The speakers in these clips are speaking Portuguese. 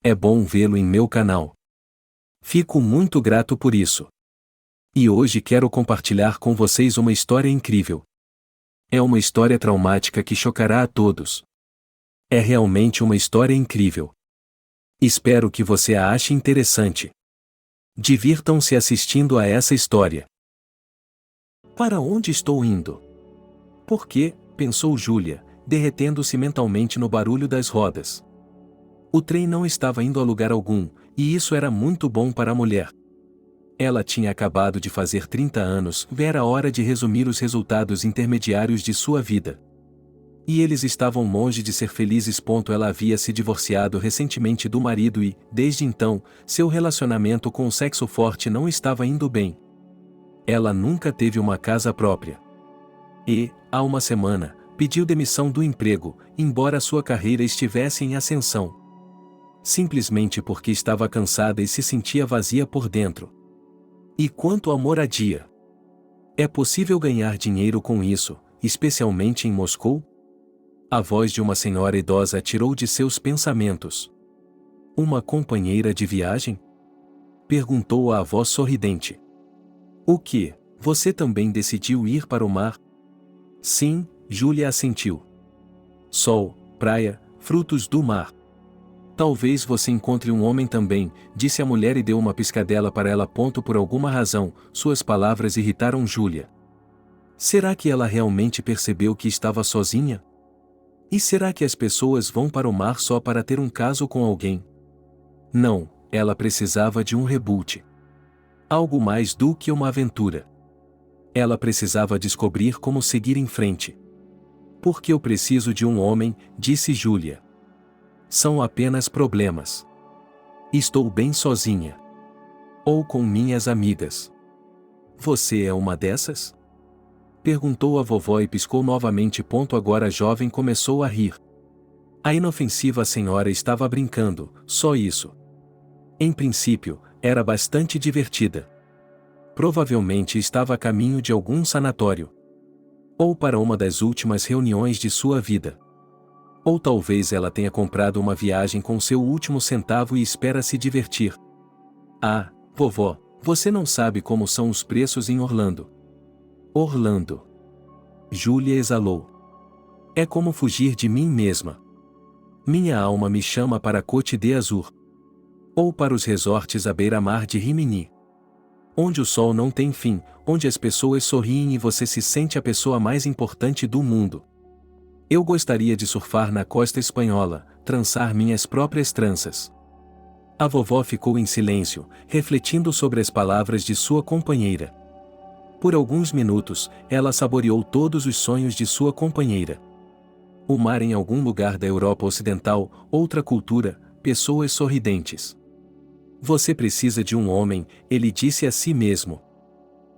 É bom vê-lo em meu canal. Fico muito grato por isso. E hoje quero compartilhar com vocês uma história incrível. É uma história traumática que chocará a todos. É realmente uma história incrível. Espero que você a ache interessante. Divirtam-se assistindo a essa história. Para onde estou indo? Por quê? Pensou Júlia, derretendo-se mentalmente no barulho das rodas. O trem não estava indo a lugar algum, e isso era muito bom para a mulher. Ela tinha acabado de fazer 30 anos, era hora de resumir os resultados intermediários de sua vida. E eles estavam longe de ser felizes. Ela havia se divorciado recentemente do marido e, desde então, seu relacionamento com o sexo forte não estava indo bem. Ela nunca teve uma casa própria. E, há uma semana, pediu demissão do emprego, embora sua carreira estivesse em ascensão. Simplesmente porque estava cansada e se sentia vazia por dentro. E quanto à moradia? É possível ganhar dinheiro com isso, especialmente em Moscou? A voz de uma senhora idosa a tirou de seus pensamentos. Uma companheira de viagem? Perguntou a voz sorridente. O que? Você também decidiu ir para o mar? Sim, Júlia assentiu. Sol, praia, frutos do mar. Talvez você encontre um homem também, disse a mulher e deu uma piscadela para ela. Por alguma razão, suas palavras irritaram Júlia. Será que ela realmente percebeu que estava sozinha? E será que as pessoas vão para o mar só para ter um caso com alguém? Não, ela precisava de um reboot. Algo mais do que uma aventura. Ela precisava descobrir como seguir em frente. Porque eu preciso de um homem, disse Júlia. São apenas problemas. Estou bem sozinha. Ou com minhas amigas. Você é uma dessas? Perguntou a vovó e piscou novamente. Agora a jovem começou a rir. A inofensiva senhora estava brincando, só isso. Em princípio, era bastante divertida. Provavelmente estava a caminho de algum sanatório. Ou para uma das últimas reuniões de sua vida. Ou talvez ela tenha comprado uma viagem com seu último centavo e espera se divertir. Ah, vovó, você não sabe como são os preços em Orlando. Orlando. Júlia exalou. É como fugir de mim mesma. Minha alma me chama para Côte d'Azur. Ou para os resorts à beira-mar de Rimini. Onde o sol não tem fim, onde as pessoas sorriem e você se sente a pessoa mais importante do mundo. Eu gostaria de surfar na costa espanhola, trançar minhas próprias tranças. A vovó ficou em silêncio, refletindo sobre as palavras de sua companheira. Por alguns minutos, ela saboreou todos os sonhos de sua companheira. O mar em algum lugar da Europa Ocidental, outra cultura, pessoas sorridentes. Você precisa de um homem, ele disse a si mesmo.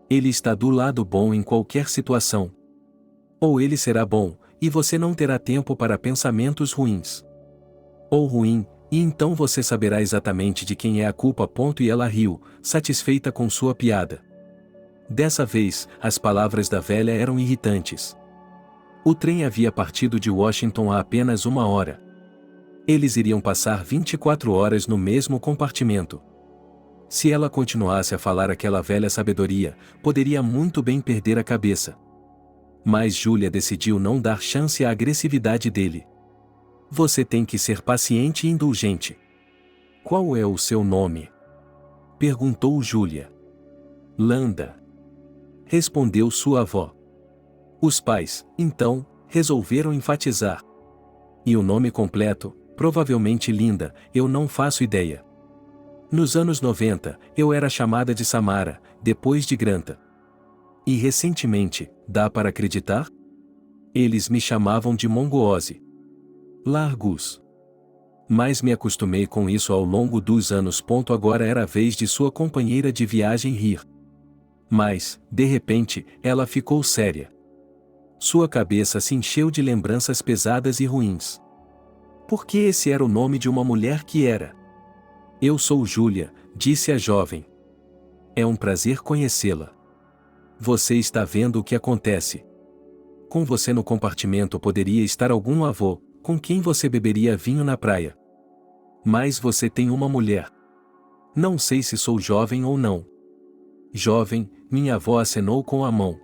Ele está do lado bom em qualquer situação. Ou ele será bom, e você não terá tempo para pensamentos ruins. Ou ruim, e então você saberá exatamente de quem é a culpa. E ela riu, satisfeita com sua piada. Dessa vez, as palavras da velha eram irritantes. O trem havia partido de Washington há apenas 1 hora. Eles iriam passar 24 horas no mesmo compartimento. Se ela continuasse a falar aquela velha sabedoria, poderia muito bem perder a cabeça. Mas Júlia decidiu não dar chance à agressividade dele. Você tem que ser paciente e indulgente. Qual é o seu nome? Perguntou Júlia. Landa. Respondeu sua avó. Os pais, então, resolveram enfatizar. E o nome completo, provavelmente Linda, eu não faço ideia. Nos anos 90, eu era chamada de Samara, depois de Granta. E recentemente, dá para acreditar? Eles me chamavam de Mongooze. Largus. Mas me acostumei com isso ao longo dos anos. Agora era a vez de sua companheira de viagem rir. Mas, de repente, ela ficou séria. Sua cabeça se encheu de lembranças pesadas e ruins. Porque esse era o nome de uma mulher que era. Eu sou Júlia, disse a jovem. É um prazer conhecê-la. Você está vendo o que acontece. Com você no compartimento poderia estar algum avô, com quem você beberia vinho na praia. Mas você tem uma mulher. Não sei se sou jovem ou não. Jovem, minha avó acenou com a mão.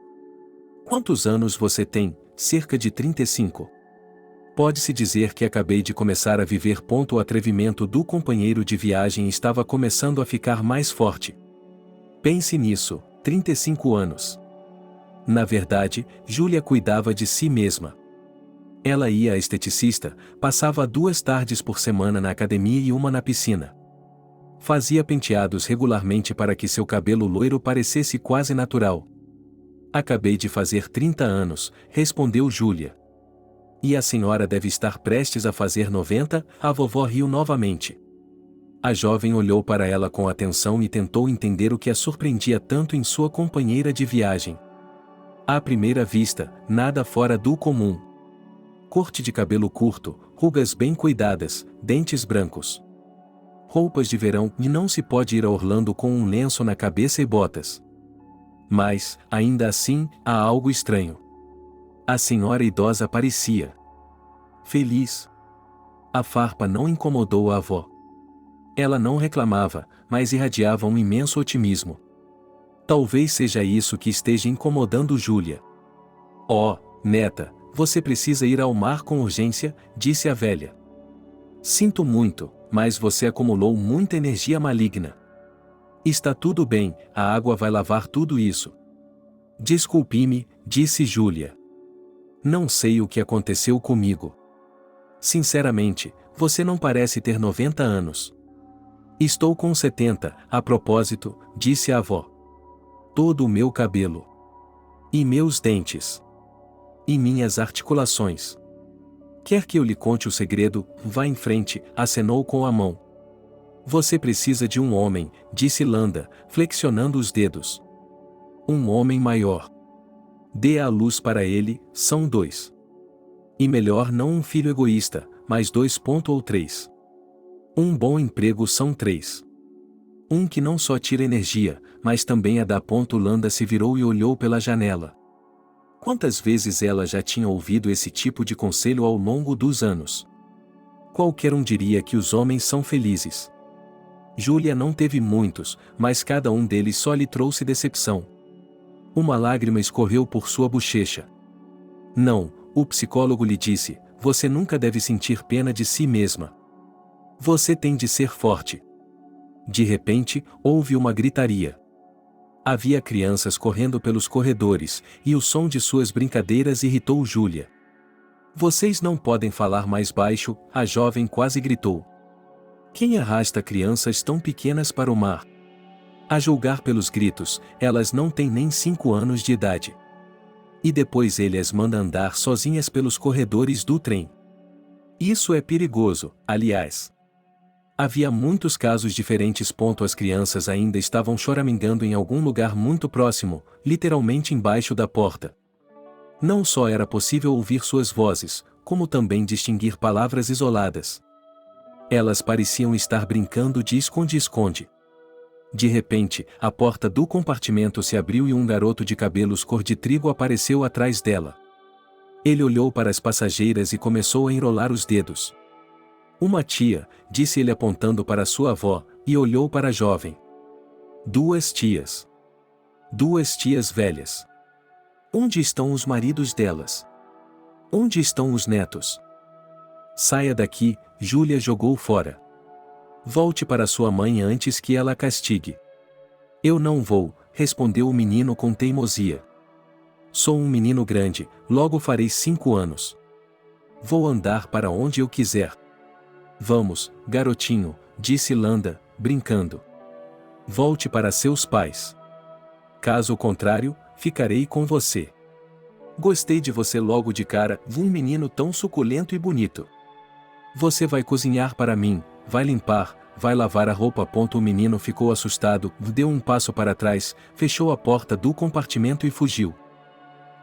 Quantos anos você tem? Cerca de 35. Pode-se dizer que acabei de começar a viver. O atrevimento do companheiro de viagem estava começando a ficar mais forte. Pense nisso, 35 anos. Na verdade, Júlia cuidava de si mesma. Ela ia à esteticista, passava 2 tardes por semana na academia e uma na piscina. Fazia penteados regularmente para que seu cabelo loiro parecesse quase natural. Acabei de fazer 30 anos, respondeu Júlia. E a senhora deve estar prestes a fazer 90, a vovó riu novamente. A jovem olhou para ela com atenção e tentou entender o que a surpreendia tanto em sua companheira de viagem. À primeira vista, nada fora do comum. Corte de cabelo curto, rugas bem cuidadas, dentes brancos. Roupas de verão e não se pode ir a Orlando com um lenço na cabeça e botas. Mas, ainda assim, há algo estranho. A senhora idosa parecia feliz. A farpa não incomodou a avó. Ela não reclamava, mas irradiava um imenso otimismo. Talvez seja isso que esteja incomodando Júlia. Oh, neta, você precisa ir ao mar com urgência, disse a velha. Sinto muito, mas você acumulou muita energia maligna. Está tudo bem, a água vai lavar tudo isso. Desculpe-me, disse Júlia. Não sei o que aconteceu comigo. Sinceramente, você não parece ter 90 anos. Estou com 70, a propósito, disse a avó. Todo o meu cabelo. E meus dentes. E minhas articulações. Quer que eu lhe conte o segredo? Vá em frente, acenou com a mão. Você precisa de um homem, disse Landa, flexionando os dedos. Um homem maior. Dê a luz para ele, são 2. E melhor não um filho egoísta, mas 2 ou 3. Um bom emprego são 3. Um que não só tira energia, mas também a dá. Landa se virou e olhou pela janela. Quantas vezes ela já tinha ouvido esse tipo de conselho ao longo dos anos? Qualquer um diria que os homens são felizes. Júlia não teve muitos, mas cada um deles só lhe trouxe decepção. Uma lágrima escorreu por sua bochecha. Não, o psicólogo lhe disse, você nunca deve sentir pena de si mesma. Você tem de ser forte. De repente, houve uma gritaria. Havia crianças correndo pelos corredores, e o som de suas brincadeiras irritou Júlia. Vocês não podem falar mais baixo, a jovem quase gritou. Quem arrasta crianças tão pequenas para o mar? A julgar pelos gritos, elas não têm nem 5 anos de idade. E depois ele as manda andar sozinhas pelos corredores do trem. Isso é perigoso, aliás. Havia muitos casos diferentes. As crianças ainda estavam choramingando em algum lugar muito próximo, literalmente embaixo da porta. Não só era possível ouvir suas vozes, como também distinguir palavras isoladas. Elas pareciam estar brincando de esconde-esconde. De repente, a porta do compartimento se abriu e um garoto de cabelos cor de trigo apareceu atrás dela. Ele olhou para as passageiras e começou a enrolar os dedos. Uma tia, disse ele apontando para sua avó, e olhou para a jovem. 2 tias. 2 tias velhas. Onde estão os maridos delas? Onde estão os netos? Saia daqui, Júlia jogou fora. Volte para sua mãe antes que ela a castigue. Eu não vou, respondeu o menino com teimosia. Sou um menino grande, logo farei 5 anos. Vou andar para onde eu quiser. Vamos, garotinho, disse Landa, brincando. Volte para seus pais. Caso contrário, ficarei com você. Gostei de você logo de cara, um menino tão suculento e bonito. Você vai cozinhar para mim, vai limpar, vai lavar a roupa. O menino ficou assustado, deu um passo para trás, fechou a porta do compartimento e fugiu.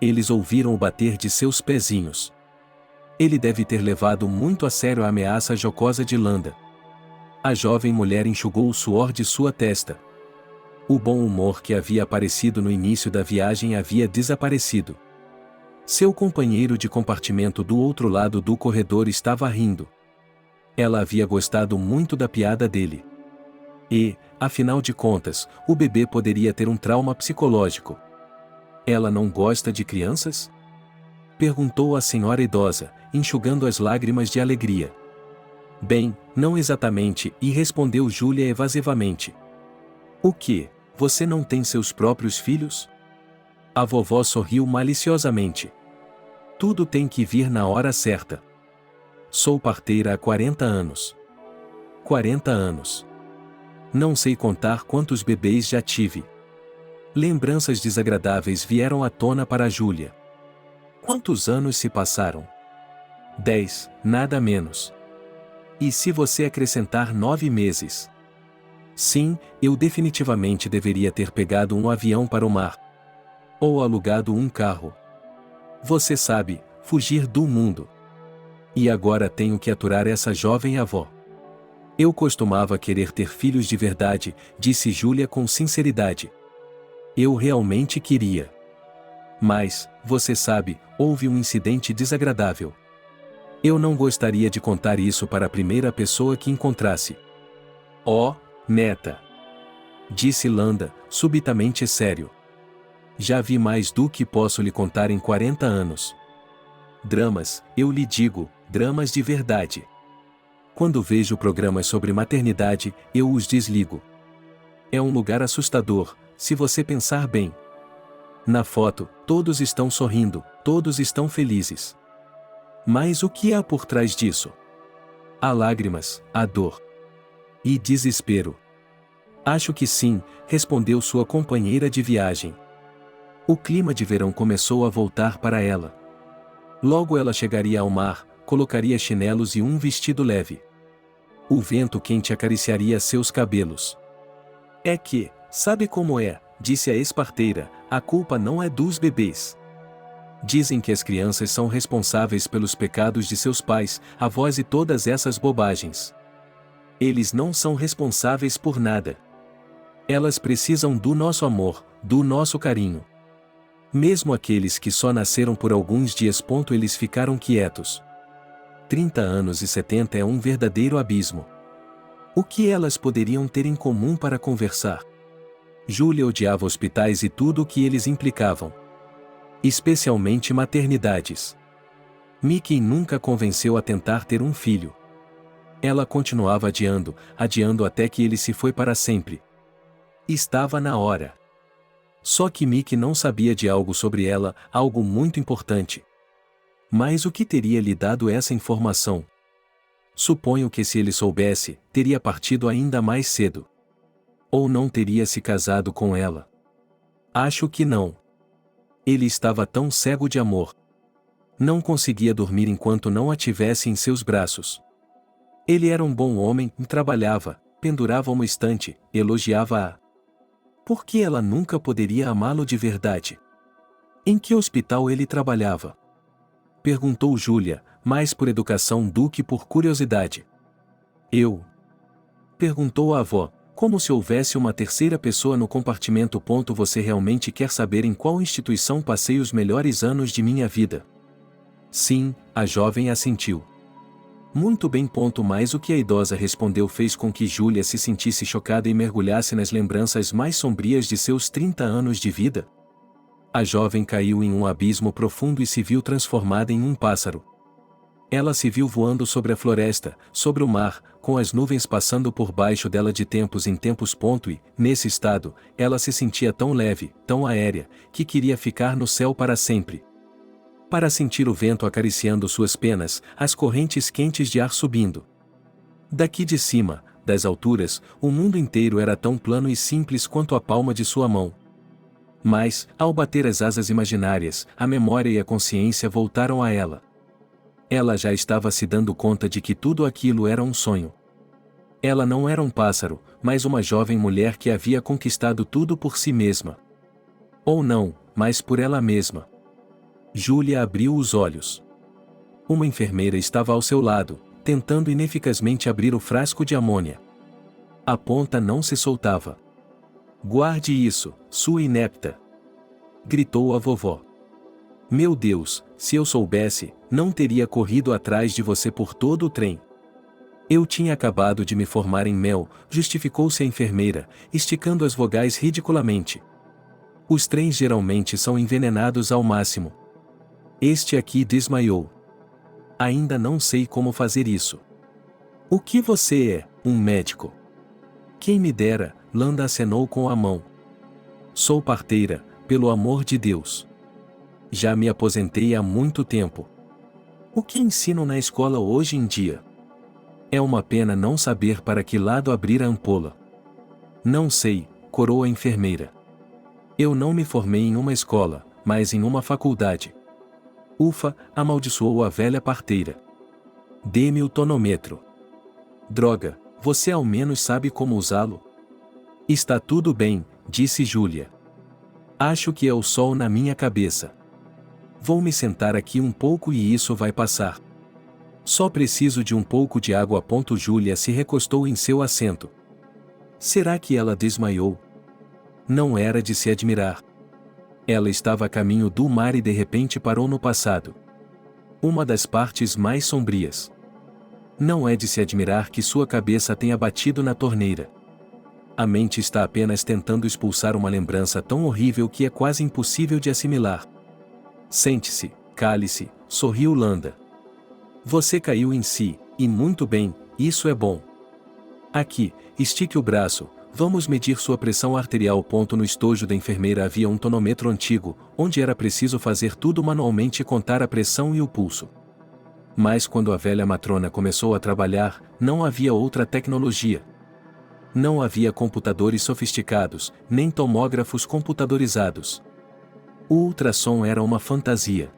Eles ouviram o bater de seus pezinhos. Ele deve ter levado muito a sério a ameaça jocosa de Landa. A jovem mulher enxugou o suor de sua testa. O bom humor que havia aparecido no início da viagem havia desaparecido. Seu companheiro de compartimento do outro lado do corredor estava rindo. Ela havia gostado muito da piada dele. E, afinal de contas, o bebê poderia ter um trauma psicológico. Ela não gosta de crianças? Perguntou a senhora idosa, enxugando as lágrimas de alegria. Bem, não exatamente, e respondeu Júlia evasivamente. O quê? Você não tem seus próprios filhos? A vovó sorriu maliciosamente. Tudo tem que vir na hora certa. Sou parteira há 40 anos. 40 anos. Não sei contar quantos bebês já tive. Lembranças desagradáveis vieram à tona para Júlia. Quantos anos se passaram? 10, nada menos. E se você acrescentar 9 meses? Sim, eu definitivamente deveria ter pegado um avião para o mar. Ou alugado um carro. Você sabe, fugir do mundo. E agora tenho que aturar essa jovem avó. Eu costumava querer ter filhos de verdade, disse Júlia com sinceridade. Eu realmente queria. Mas, você sabe, houve um incidente desagradável. Eu não gostaria de contar isso para a primeira pessoa que encontrasse. Oh, neta! Disse Landa, subitamente sério. Já vi mais do que posso lhe contar em 40 anos. Dramas, eu lhe digo, dramas de verdade. Quando vejo programas sobre maternidade, eu os desligo. É um lugar assustador, se você pensar bem. Na foto, todos estão sorrindo, todos estão felizes. Mas o que há por trás disso? Há lágrimas, há dor. E desespero. Acho que sim, respondeu sua companheira de viagem. O clima de verão começou a voltar para ela. Logo ela chegaria ao mar, colocaria chinelos e um vestido leve. O vento quente acariciaria seus cabelos. É que, sabe como é, disse a ex-parteira, a culpa não é dos bebês. Dizem que as crianças são responsáveis pelos pecados de seus pais, avós e todas essas bobagens. Eles não são responsáveis por nada. Elas precisam do nosso amor, do nosso carinho. Mesmo aqueles que só nasceram por alguns dias. Eles ficaram quietos. 30 anos e 70 é um verdadeiro abismo. O que elas poderiam ter em comum para conversar? Júlia odiava hospitais e tudo o que eles implicavam. Especialmente maternidades. Mickey nunca convenceu a tentar ter um filho. Ela continuava adiando, adiando até que ele se foi para sempre. Estava na hora. Só que Mickey não sabia de algo sobre ela, algo muito importante. Mas o que teria lhe dado essa informação? Suponho que se ele soubesse, teria partido ainda mais cedo. Ou não teria se casado com ela. Acho que não. Ele estava tão cego de amor. Não conseguia dormir enquanto não a tivesse em seus braços. Ele era um bom homem, trabalhava, pendurava uma estante, elogiava-a. Por que ela nunca poderia amá-lo de verdade? Em que hospital ele trabalhava? Perguntou Júlia, mais por educação do que por curiosidade. Eu? Perguntou a avó, como se houvesse uma terceira pessoa no compartimento. Você realmente quer saber em qual instituição passei os melhores anos de minha vida? Sim, a jovem assentiu. Muito bem. Mas o que a idosa respondeu fez com que Júlia se sentisse chocada e mergulhasse nas lembranças mais sombrias de seus 30 anos de vida. A jovem caiu em um abismo profundo e se viu transformada em um pássaro. Ela se viu voando sobre a floresta, sobre o mar, com as nuvens passando por baixo dela de tempos em tempos. E, nesse estado, ela se sentia tão leve, tão aérea, que queria ficar no céu para sempre. Para sentir o vento acariciando suas penas, as correntes quentes de ar subindo. Daqui de cima, das alturas, o mundo inteiro era tão plano e simples quanto a palma de sua mão. Mas, ao bater as asas imaginárias, a memória e a consciência voltaram a ela. Ela já estava se dando conta de que tudo aquilo era um sonho. Ela não era um pássaro, mas uma jovem mulher que havia conquistado tudo por si mesma. Ou não, mas por ela mesma. Júlia abriu os olhos. Uma enfermeira estava ao seu lado, tentando ineficazmente abrir o frasco de amônia. A ponta não se soltava. Guarde isso, sua inepta! Gritou a vovó. Meu Deus, se eu soubesse, não teria corrido atrás de você por todo o trem. Eu tinha acabado de me formar em mel, justificou-se a enfermeira, esticando as vogais ridiculamente. Os trens geralmente são envenenados ao máximo. Este aqui desmaiou. Ainda não sei como fazer isso. O que você é, um médico? Quem me dera, Landa acenou com a mão. Sou parteira, pelo amor de Deus. Já me aposentei há muito tempo. O que ensinam na escola hoje em dia? É uma pena não saber para que lado abrir a ampola. Não sei, corou a enfermeira. Eu não me formei em uma escola, mas em uma faculdade. Ufa, amaldiçoou a velha parteira. Dê-me o tonômetro. Droga, você ao menos sabe como usá-lo? Está tudo bem, disse Júlia. Acho que é o sol na minha cabeça. Vou me sentar aqui um pouco e isso vai passar. Só preciso de um pouco de água. Júlia se recostou em seu assento. Será que ela desmaiou? Não era de se admirar. Ela estava a caminho do mar e de repente parou no passado. Uma das partes mais sombrias. Não é de se admirar que sua cabeça tenha batido na torneira. A mente está apenas tentando expulsar uma lembrança tão horrível que é quase impossível de assimilar. Sente-se, cale-se, sorriu Landa. Você caiu em si, e muito bem, isso é bom. Aqui, estique o braço, vamos medir sua pressão arterial. No estojo da enfermeira havia um tonômetro antigo, onde era preciso fazer tudo manualmente e contar a pressão e o pulso. Mas quando a velha matrona começou a trabalhar, não havia outra tecnologia. Não havia computadores sofisticados, nem tomógrafos computadorizados. O ultrassom era uma fantasia.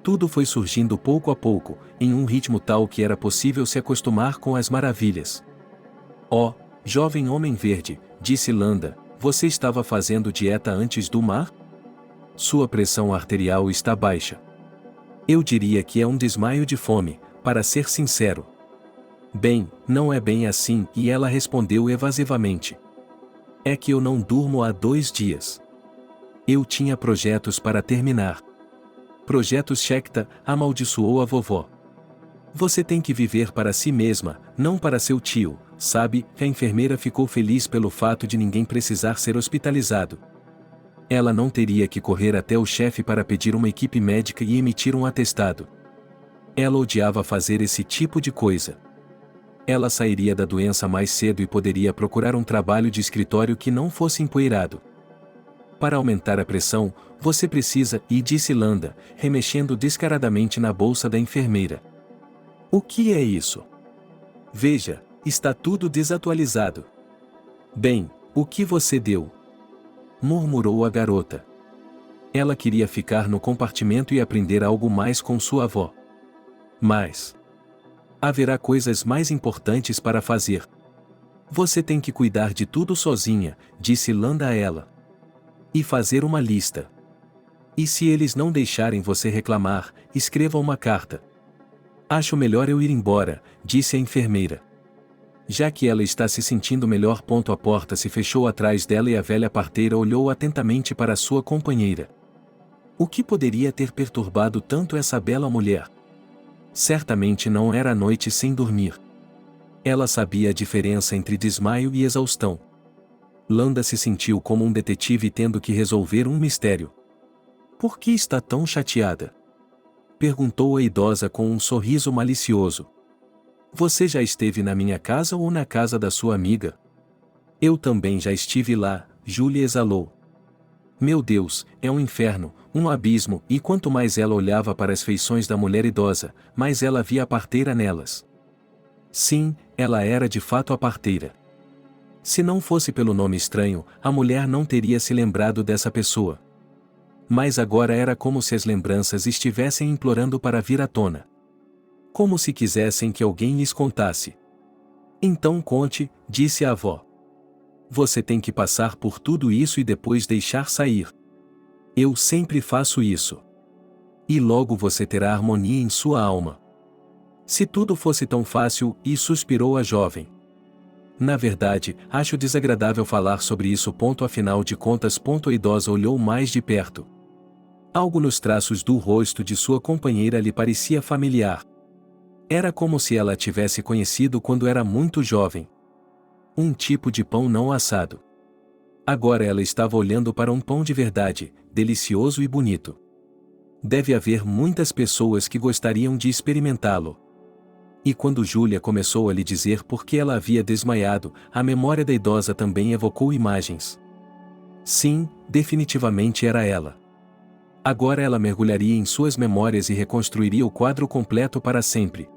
Tudo foi surgindo pouco a pouco, em um ritmo tal que era possível se acostumar com as maravilhas. Oh, jovem homem verde, disse Landa, você estava fazendo dieta antes do mar? Sua pressão arterial está baixa. Eu diria que é um desmaio de fome, para ser sincero. Bem, não é bem assim, e ela respondeu evasivamente. É que eu não durmo há 2 dias. Eu tinha projetos para terminar. Projetos Shekta, amaldiçoou a vovó. Você tem que viver para si mesma, não para seu tio, sabe? A enfermeira ficou feliz pelo fato de ninguém precisar ser hospitalizado. Ela não teria que correr até o chefe para pedir uma equipe médica e emitir um atestado. Ela odiava fazer esse tipo de coisa. Ela sairia da doença mais cedo e poderia procurar um trabalho de escritório que não fosse empoeirado. Para aumentar a pressão, você precisa, e disse Landa, remexendo descaradamente na bolsa da enfermeira. O que é isso? Veja, está tudo desatualizado. Bem, o que você deu? Murmurou a garota. Ela queria ficar no compartimento e aprender algo mais com sua avó. Mas haverá coisas mais importantes para fazer. Você tem que cuidar de tudo sozinha, disse Landa a ela. E fazer uma lista. E se eles não deixarem você reclamar, escreva uma carta. Acho melhor eu ir embora, disse a enfermeira. Já que ela está se sentindo melhor. A porta se fechou atrás dela e a velha parteira olhou atentamente para sua companheira. O que poderia ter perturbado tanto essa bela mulher? Certamente não era a noite sem dormir. Ela sabia a diferença entre desmaio e exaustão. Landa se sentiu como um detetive tendo que resolver um mistério. Por que está tão chateada? Perguntou a idosa com um sorriso malicioso. Você já esteve na minha casa ou na casa da sua amiga? Eu também já estive lá, Júlia exalou. Meu Deus, é um inferno, um abismo, e quanto mais ela olhava para as feições da mulher idosa, mais ela via a parteira nelas. Sim, ela era de fato a parteira. Se não fosse pelo nome estranho, a mulher não teria se lembrado dessa pessoa. Mas agora era como se as lembranças estivessem implorando para vir à tona. Como se quisessem que alguém lhes contasse. Então conte, disse a avó. Você tem que passar por tudo isso e depois deixar sair. Eu sempre faço isso. E logo você terá harmonia em sua alma. Se tudo fosse tão fácil, e suspirou a jovem. Na verdade, acho desagradável falar sobre isso. Afinal de contas. A idosa olhou mais de perto. Algo nos traços do rosto de sua companheira lhe parecia familiar. Era como se ela a tivesse conhecido quando era muito jovem. Um tipo de pão não assado. Agora ela estava olhando para um pão de verdade, delicioso e bonito. Deve haver muitas pessoas que gostariam de experimentá-lo. E quando Júlia começou a lhe dizer por que ela havia desmaiado, a memória da idosa também evocou imagens. Sim, definitivamente era ela. Agora ela mergulharia em suas memórias e reconstruiria o quadro completo para sempre.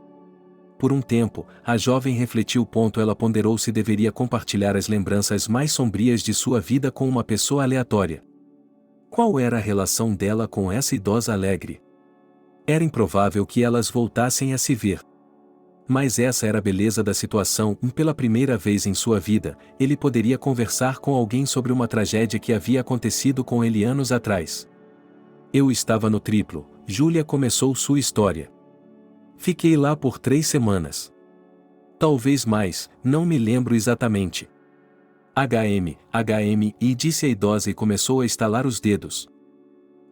Por um tempo, a jovem refletiu. Ela ponderou se deveria compartilhar as lembranças mais sombrias de sua vida com uma pessoa aleatória. Qual era a relação dela com essa idosa alegre? Era improvável que elas voltassem a se ver. Mas essa era a beleza da situação. Pela primeira vez em sua vida, ele poderia conversar com alguém sobre uma tragédia que havia acontecido com ele anos atrás. Eu estava no triplo, Júlia começou sua história. Fiquei lá por 3 semanas. Talvez mais, não me lembro exatamente. HM, disse a idosa e começou a estalar os dedos.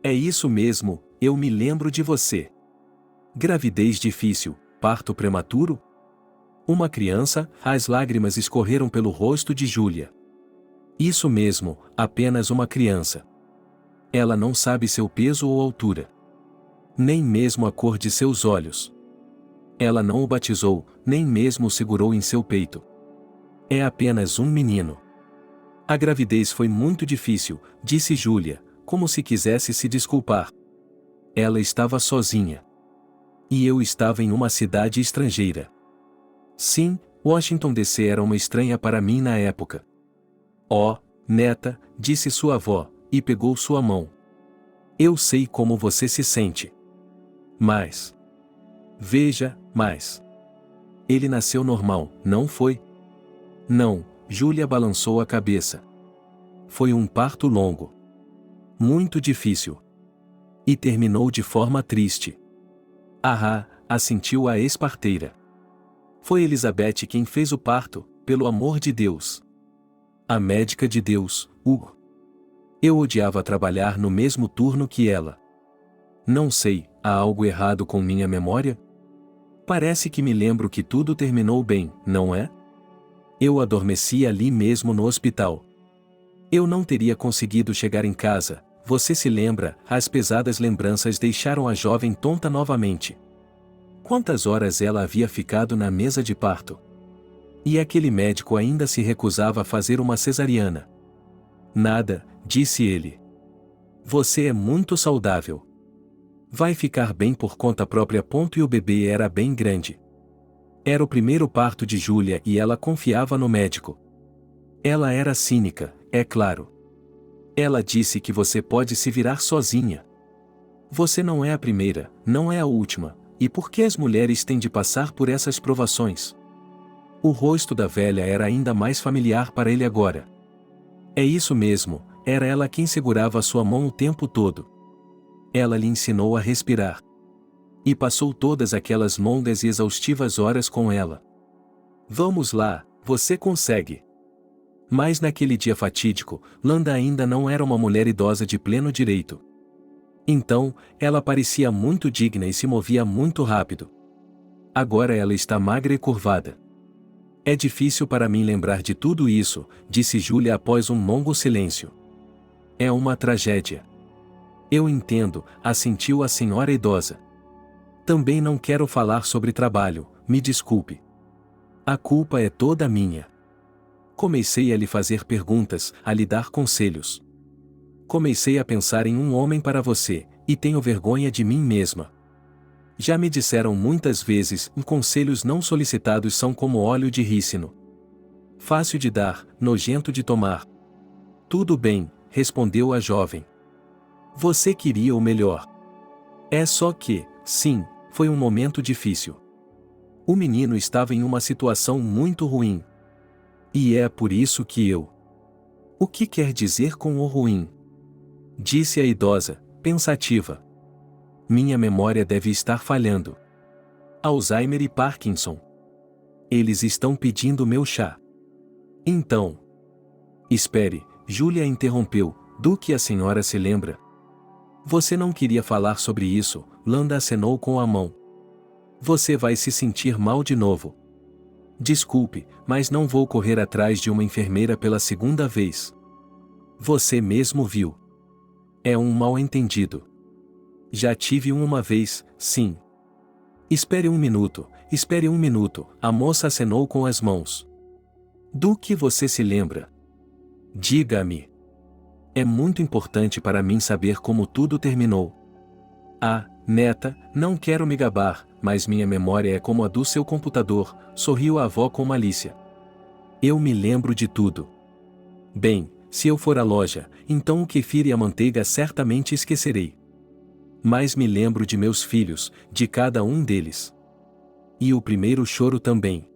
É isso mesmo, eu me lembro de você. Gravidez difícil, parto prematuro? Uma criança, as lágrimas escorreram pelo rosto de Júlia. Isso mesmo, apenas uma criança. Ela não sabe seu peso ou altura. Nem mesmo a cor de seus olhos. Ela não o batizou, nem mesmo o segurou em seu peito. É apenas um menino. A gravidez foi muito difícil, disse Júlia, como se quisesse se desculpar. Ela estava sozinha. E eu estava em uma cidade estrangeira. Sim, Washington DC era uma estranha para mim na época. Oh, neta, disse sua avó, e pegou sua mão. Eu sei como você se sente. Mas... Veja, mas... Ele nasceu normal, não foi? Não, Júlia balançou a cabeça. Foi um parto longo. Muito difícil. E terminou de forma triste. Assentiu a ex-parteira. Foi Elizabeth quem fez o parto, pelo amor de Deus. A médica de Deus, Hugo. Eu odiava trabalhar no mesmo turno que ela. Não sei, há algo errado com minha memória? Parece que me lembro que tudo terminou bem, não é? Eu adormeci ali mesmo no hospital. Eu não teria conseguido chegar em casa, você se lembra? As pesadas lembranças deixaram a jovem tonta novamente. Quantas horas ela havia ficado na mesa de parto? E aquele médico ainda se recusava a fazer uma cesariana. Nada, disse ele. Você é muito saudável. Vai ficar bem por conta própria. E o bebê era bem grande. Era o primeiro parto de Júlia e ela confiava no médico. Ela era cínica, é claro. Ela disse que você pode se virar sozinha. Você não é a primeira, não é a última, e por que as mulheres têm de passar por essas provações? O rosto da velha era ainda mais familiar para ele agora. É isso mesmo, era ela quem segurava sua mão o tempo todo. Ela lhe ensinou a respirar. E passou todas aquelas longas e exaustivas horas com ela. Vamos lá, você consegue. Mas naquele dia fatídico, Landa ainda não era uma mulher idosa de pleno direito. Então, ela parecia muito digna e se movia muito rápido. Agora ela está magra e curvada. É difícil para mim lembrar de tudo isso, disse Júlia após um longo silêncio. É uma tragédia. Eu entendo, assentiu a senhora idosa. Também não quero falar sobre trabalho, me desculpe. A culpa é toda minha. Comecei a lhe fazer perguntas, a lhe dar conselhos. Comecei a pensar em um homem para você, e tenho vergonha de mim mesma. Já me disseram muitas vezes, conselhos não solicitados são como óleo de rícino. Fácil de dar, nojento de tomar. Tudo bem, respondeu a jovem. Você queria o melhor. É só que, sim, foi um momento difícil. O menino estava em uma situação muito ruim. E é por isso que eu... O que quer dizer com o ruim? Disse a idosa, pensativa. Minha memória deve estar falhando. Alzheimer e Parkinson. Eles estão pedindo meu chá. Então... Espere, Júlia interrompeu, do que a senhora se lembra? Você não queria falar sobre isso, Landa acenou com a mão. Você vai se sentir mal de novo. Desculpe, mas não vou correr atrás de uma enfermeira pela segunda vez. Você mesmo viu. É um mal-entendido. Já tive uma vez, sim. Espere um minuto, a moça acenou com as mãos. Do que você se lembra? Diga-me. É muito importante para mim saber como tudo terminou. Ah, neta, não quero me gabar, mas minha memória é como a do seu computador, sorriu a avó com malícia. Eu me lembro de tudo. Bem, se eu for à loja, então o kefir e a manteiga certamente esquecerei. Mas me lembro de meus filhos, de cada um deles. E o primeiro choro também.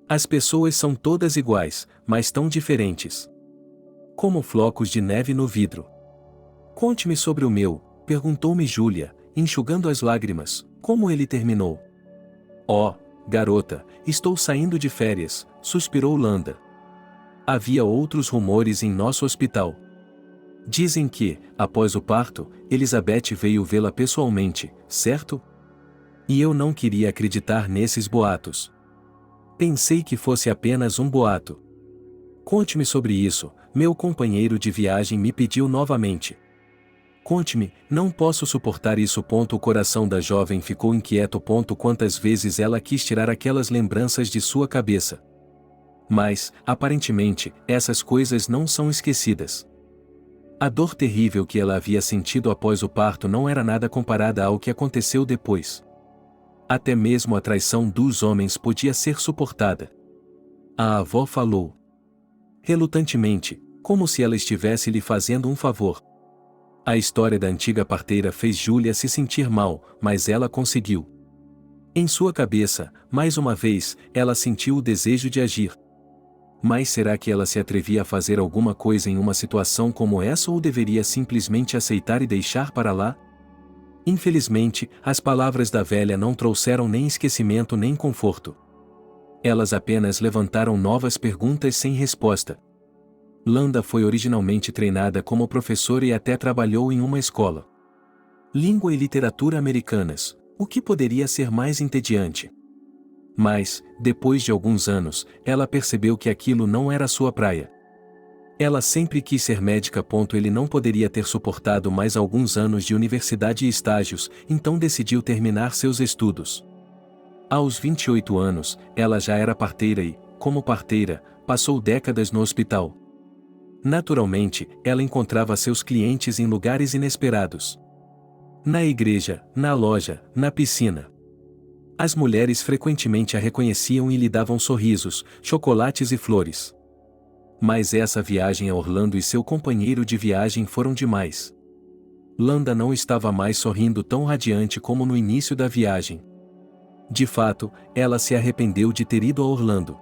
As pessoas são todas iguais, mas tão diferentes. Como flocos de neve no vidro. Conte-me sobre o meu, perguntou-me Júlia, enxugando as lágrimas, como ele terminou. Oh, garota, estou saindo de férias, suspirou Landa. Havia outros rumores em nosso hospital. Dizem que, após o parto, Elizabeth veio vê-la pessoalmente, certo? E eu não queria acreditar nesses boatos. Pensei que fosse apenas um boato. Conte-me sobre isso, meu companheiro de viagem me pediu novamente. Conte-me, não posso suportar isso. O coração da jovem ficou inquieto. Quantas vezes ela quis tirar aquelas lembranças de sua cabeça. Mas, aparentemente, essas coisas não são esquecidas. A dor terrível que ela havia sentido após o parto não era nada comparada ao que aconteceu depois. Até mesmo a traição dos homens podia ser suportada. A avó falou. Relutantemente, como se ela estivesse lhe fazendo um favor. A história da antiga parteira fez Júlia se sentir mal, mas ela conseguiu. Em sua cabeça, mais uma vez, ela sentiu o desejo de agir. Mas será que ela se atrevia a fazer alguma coisa em uma situação como essa ou deveria simplesmente aceitar e deixar para lá? Infelizmente, as palavras da velha não trouxeram nem esquecimento nem conforto. Elas apenas levantaram novas perguntas sem resposta. Landa foi originalmente treinada como professora e até trabalhou em uma escola. Língua e literatura americanas, o que poderia ser mais entediante? Mas, depois de alguns anos, ela percebeu que aquilo não era sua praia. Ela sempre quis ser médica. Ele não poderia ter suportado mais alguns anos de universidade e estágios, então decidiu terminar seus estudos. Aos 28 anos, ela já era parteira e, como parteira, passou décadas no hospital. Naturalmente, ela encontrava seus clientes em lugares inesperados. Na igreja, na loja, na piscina. As mulheres frequentemente a reconheciam e lhe davam sorrisos, chocolates e flores. Mas essa viagem a Orlando e seu companheiro de viagem foram demais. Landa não estava mais sorrindo tão radiante como no início da viagem. De fato, ela se arrependeu de ter ido a Orlando.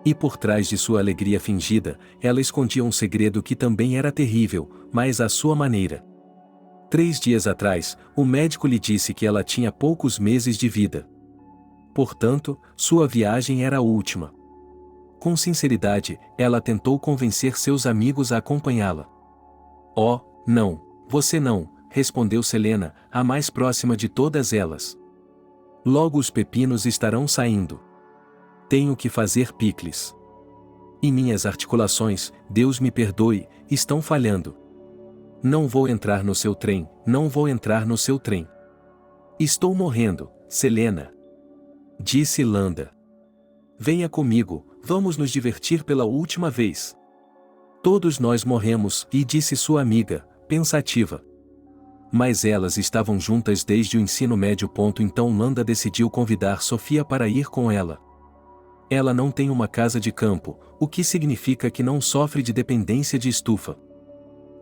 E por trás de sua alegria fingida, ela escondia um segredo que também era terrível, mas à sua maneira. 3 dias atrás, o médico lhe disse que ela tinha poucos meses de vida. Portanto, sua viagem era a última. Com sinceridade, ela tentou convencer seus amigos a acompanhá-la. Oh, não, você não, respondeu Selena, a mais próxima de todas elas. Logo os pepinos estarão saindo. Tenho que fazer picles. E minhas articulações, Deus me perdoe, estão falhando. Não vou entrar no seu trem, não vou entrar no seu trem. Estou morrendo, Selena. Disse Landa. Venha comigo, vamos nos divertir pela última vez. Todos nós morremos, e disse sua amiga, pensativa. Mas elas estavam juntas desde o ensino médio. Então Landa decidiu convidar Sofia para ir com ela. Ela não tem uma casa de campo, o que significa que não sofre de dependência de estufa.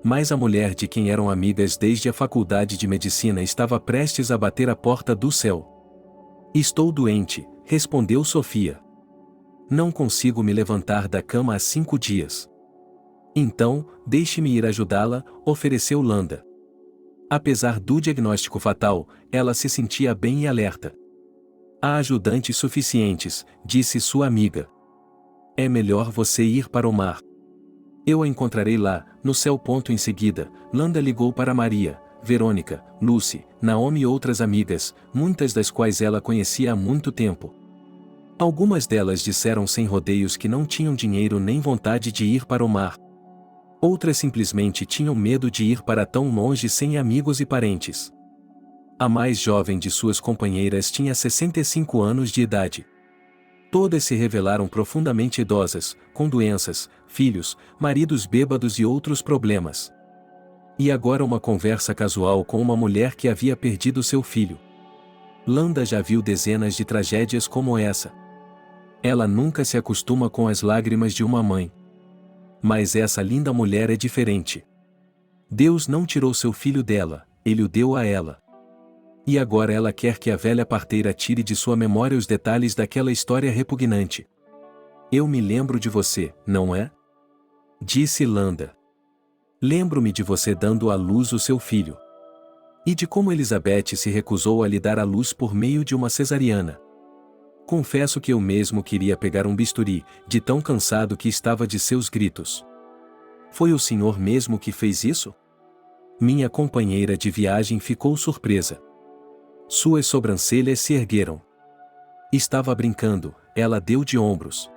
Mas a mulher de quem eram amigas desde a faculdade de medicina estava prestes a bater a porta do céu. Estou doente, respondeu Sofia. Não consigo me levantar da cama há 5 dias. Então, deixe-me ir ajudá-la, ofereceu Landa. Apesar do diagnóstico fatal, ela se sentia bem e alerta. Há ajudantes suficientes, disse sua amiga. É melhor você ir para o mar. Eu a encontrarei lá, no céu. Em seguida, Landa ligou para Maria, Verônica, Lucy, Naomi e outras amigas, muitas das quais ela conhecia há muito tempo. Algumas delas disseram sem rodeios que não tinham dinheiro nem vontade de ir para o mar. Outras simplesmente tinham medo de ir para tão longe sem amigos e parentes. A mais jovem de suas companheiras tinha 65 anos de idade. Todas se revelaram profundamente idosas, com doenças, filhos, maridos bêbados e outros problemas. E agora uma conversa casual com uma mulher que havia perdido seu filho. Landa já viu dezenas de tragédias como essa. Ela nunca se acostuma com as lágrimas de uma mãe. Mas essa linda mulher é diferente. Deus não tirou seu filho dela, ele o deu a ela. E agora ela quer que a velha parteira tire de sua memória os detalhes daquela história repugnante. Eu me lembro de você, não é? Disse Landa. Lembro-me de você dando à luz o seu filho. E de como Elizabeth se recusou a lhe dar à luz por meio de uma cesariana. Confesso que eu mesmo queria pegar um bisturi, de tão cansado que estava de seus gritos. Foi o senhor mesmo que fez isso? Minha companheira de viagem ficou surpresa. Suas sobrancelhas se ergueram. Estava brincando, ela deu de ombros.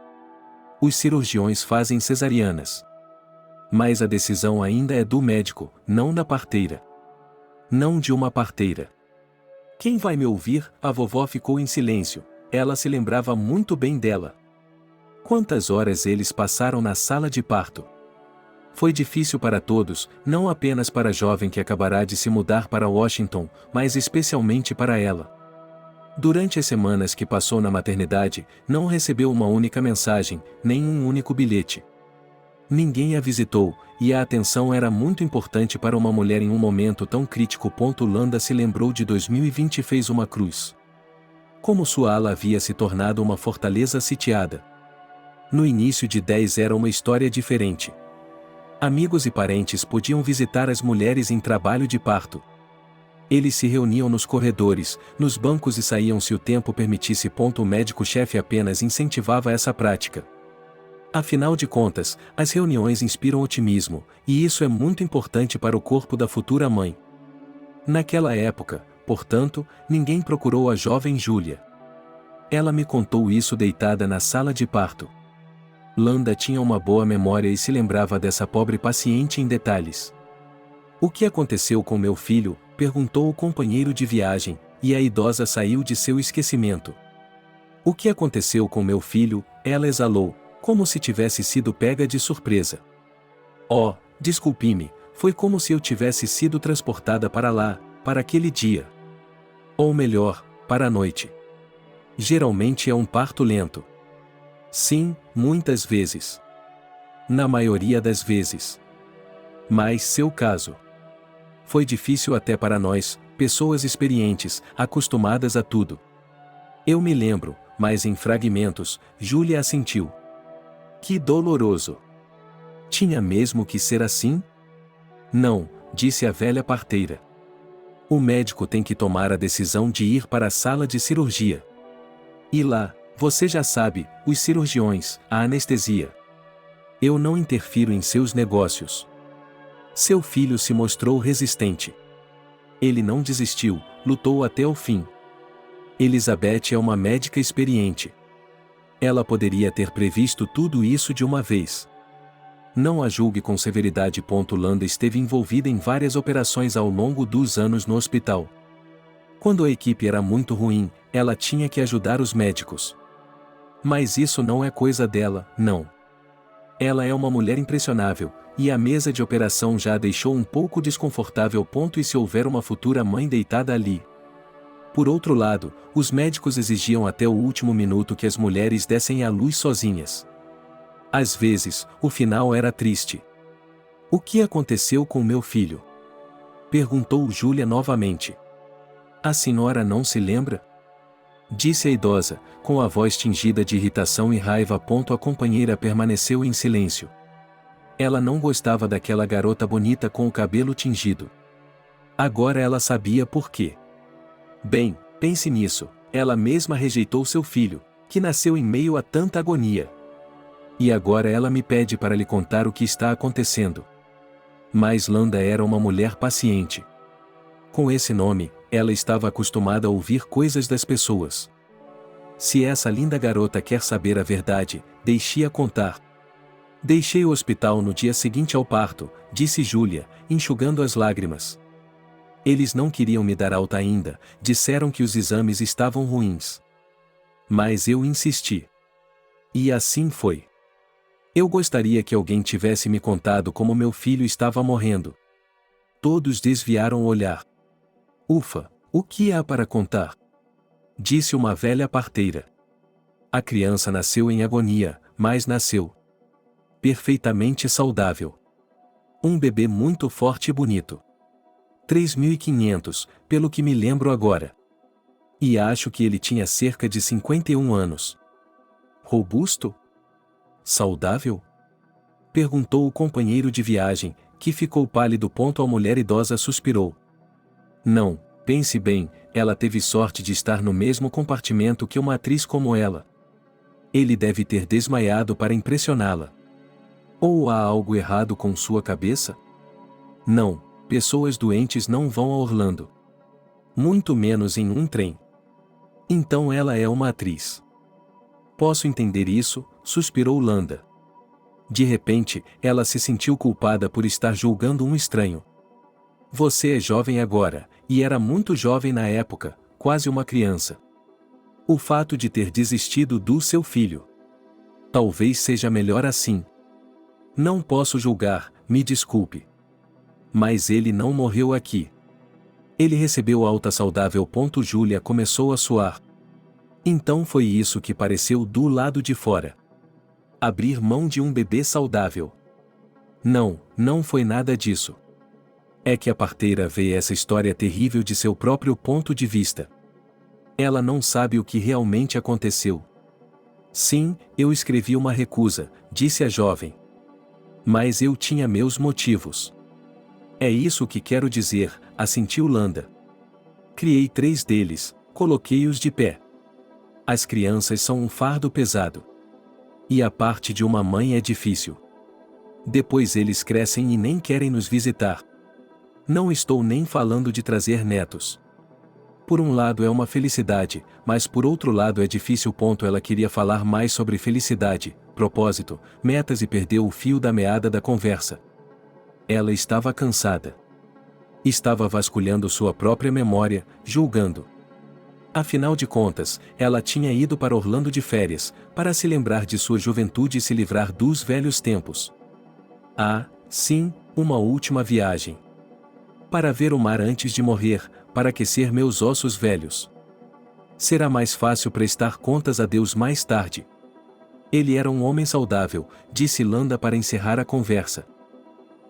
Os cirurgiões fazem cesarianas. Mas a decisão ainda é do médico, não da parteira. Não de uma parteira. Quem vai me ouvir? A vovó ficou em silêncio. Ela se lembrava muito bem dela. Quantas horas eles passaram na sala de parto? Foi difícil para todos, não apenas para a jovem que acabará de se mudar para Washington, mas especialmente para ela. Durante as semanas que passou na maternidade, não recebeu uma única mensagem, nem um único bilhete. Ninguém a visitou, e a atenção era muito importante para uma mulher em um momento tão crítico. Landa se lembrou de 2020 e fez uma cruz. Como sua ala havia se tornado uma fortaleza sitiada. No início de 10 era uma história diferente. Amigos e parentes podiam visitar as mulheres em trabalho de parto. Eles se reuniam nos corredores, nos bancos e saíam se o tempo permitisse. O médico-chefe apenas incentivava essa prática. Afinal de contas, as reuniões inspiram otimismo, e isso é muito importante para o corpo da futura mãe. Naquela época, portanto, ninguém procurou a jovem Júlia. Ela me contou isso deitada na sala de parto. Landa tinha uma boa memória e se lembrava dessa pobre paciente em detalhes. O que aconteceu com meu filho? Perguntou o companheiro de viagem, e a idosa saiu de seu esquecimento. O que aconteceu com meu filho? Ela exalou, como se tivesse sido pega de surpresa. Oh, desculpe-me, foi como se eu tivesse sido transportada para lá, para aquele dia. Ou melhor, para a noite. Geralmente é um parto lento. Sim, muitas vezes. Na maioria das vezes. Mas seu caso. Foi difícil até para nós, pessoas experientes, acostumadas a tudo. Eu me lembro, mas em fragmentos. Júlia assentiu. Que doloroso. Tinha mesmo que ser assim? Não, disse a velha parteira. O médico tem que tomar a decisão de ir para a sala de cirurgia. E lá, você já sabe, os cirurgiões, a anestesia. Eu não interfiro em seus negócios. Seu filho se mostrou resistente. Ele não desistiu, lutou até o fim. Elizabeth é uma médica experiente. Ela poderia ter previsto tudo isso de uma vez. Não a julgue com severidade. Landa esteve envolvida em várias operações ao longo dos anos no hospital. Quando a equipe era muito ruim, ela tinha que ajudar os médicos. Mas isso não é coisa dela, não. Ela é uma mulher impressionável, e a mesa de operação já a deixou um pouco desconfortável. E se houver uma futura mãe deitada ali? Por outro lado, os médicos exigiam até o último minuto que as mulheres dessem à luz sozinhas. Às vezes, o final era triste. O que aconteceu com meu filho? Perguntou Júlia novamente. A senhora não se lembra? Disse a idosa, com a voz tingida de irritação e raiva. A companheira permaneceu em silêncio. Ela não gostava daquela garota bonita com o cabelo tingido. Agora ela sabia por quê. Bem, pense nisso, ela mesma rejeitou seu filho, que nasceu em meio a tanta agonia. E agora ela me pede para lhe contar o que está acontecendo. Mas Landa era uma mulher paciente. Com esse nome, ela estava acostumada a ouvir coisas das pessoas. Se essa linda garota quer saber a verdade, deixe-a contar. Deixei o hospital no dia seguinte ao parto, disse Júlia, enxugando as lágrimas. Eles não queriam me dar alta ainda, disseram que os exames estavam ruins. Mas eu insisti. E assim foi. Eu gostaria que alguém tivesse me contado como meu filho estava morrendo. Todos desviaram o olhar. Ufa, o que há para contar? Disse uma velha parteira. A criança nasceu em agonia, mas nasceu. Perfeitamente saudável. Um bebê muito forte e bonito. 3.500, pelo que me lembro agora. E acho que ele tinha cerca de 51 anos. Robusto? Saudável? Perguntou o companheiro de viagem, que ficou pálido. A mulher idosa suspirou. Não, pense bem, ela teve sorte de estar no mesmo compartimento que uma atriz como ela. Ele deve ter desmaiado para impressioná-la. Ou há algo errado com sua cabeça? Não, pessoas doentes não vão a Orlando. Muito menos em um trem. Então ela é uma atriz. Posso entender isso, suspirou Landa. De repente, ela se sentiu culpada por estar julgando um estranho. Você é jovem agora, e era muito jovem na época, quase uma criança. O fato de ter desistido do seu filho. Talvez seja melhor assim. Não posso julgar, me desculpe. Mas ele não morreu aqui. Ele recebeu alta saudável. Júlia começou a suar. Então foi isso que pareceu do lado de fora. Abrir mão de um bebê saudável. Não, não foi nada disso. É que a parteira vê essa história terrível de seu próprio ponto de vista. Ela não sabe o que realmente aconteceu. Sim, eu escrevi uma recusa, disse a jovem. Mas eu tinha meus motivos. É isso que quero dizer, assentiu Landa. Criei 3 deles, coloquei-os de pé. As crianças são um fardo pesado. E a parte de uma mãe é difícil. Depois eles crescem e nem querem nos visitar. Não estou nem falando de trazer netos. Por um lado é uma felicidade, mas por outro lado é difícil. Ela queria falar mais sobre felicidade, propósito, metas e perdeu o fio da meada da conversa. Ela estava cansada. Estava vasculhando sua própria memória, julgando. Afinal de contas, ela tinha ido para Orlando de férias, para se lembrar de sua juventude e se livrar dos velhos tempos. Ah, sim, uma última viagem. Para ver o mar antes de morrer, para aquecer meus ossos velhos. Será mais fácil prestar contas a Deus mais tarde. Ele era um homem saudável, disse Landa para encerrar a conversa.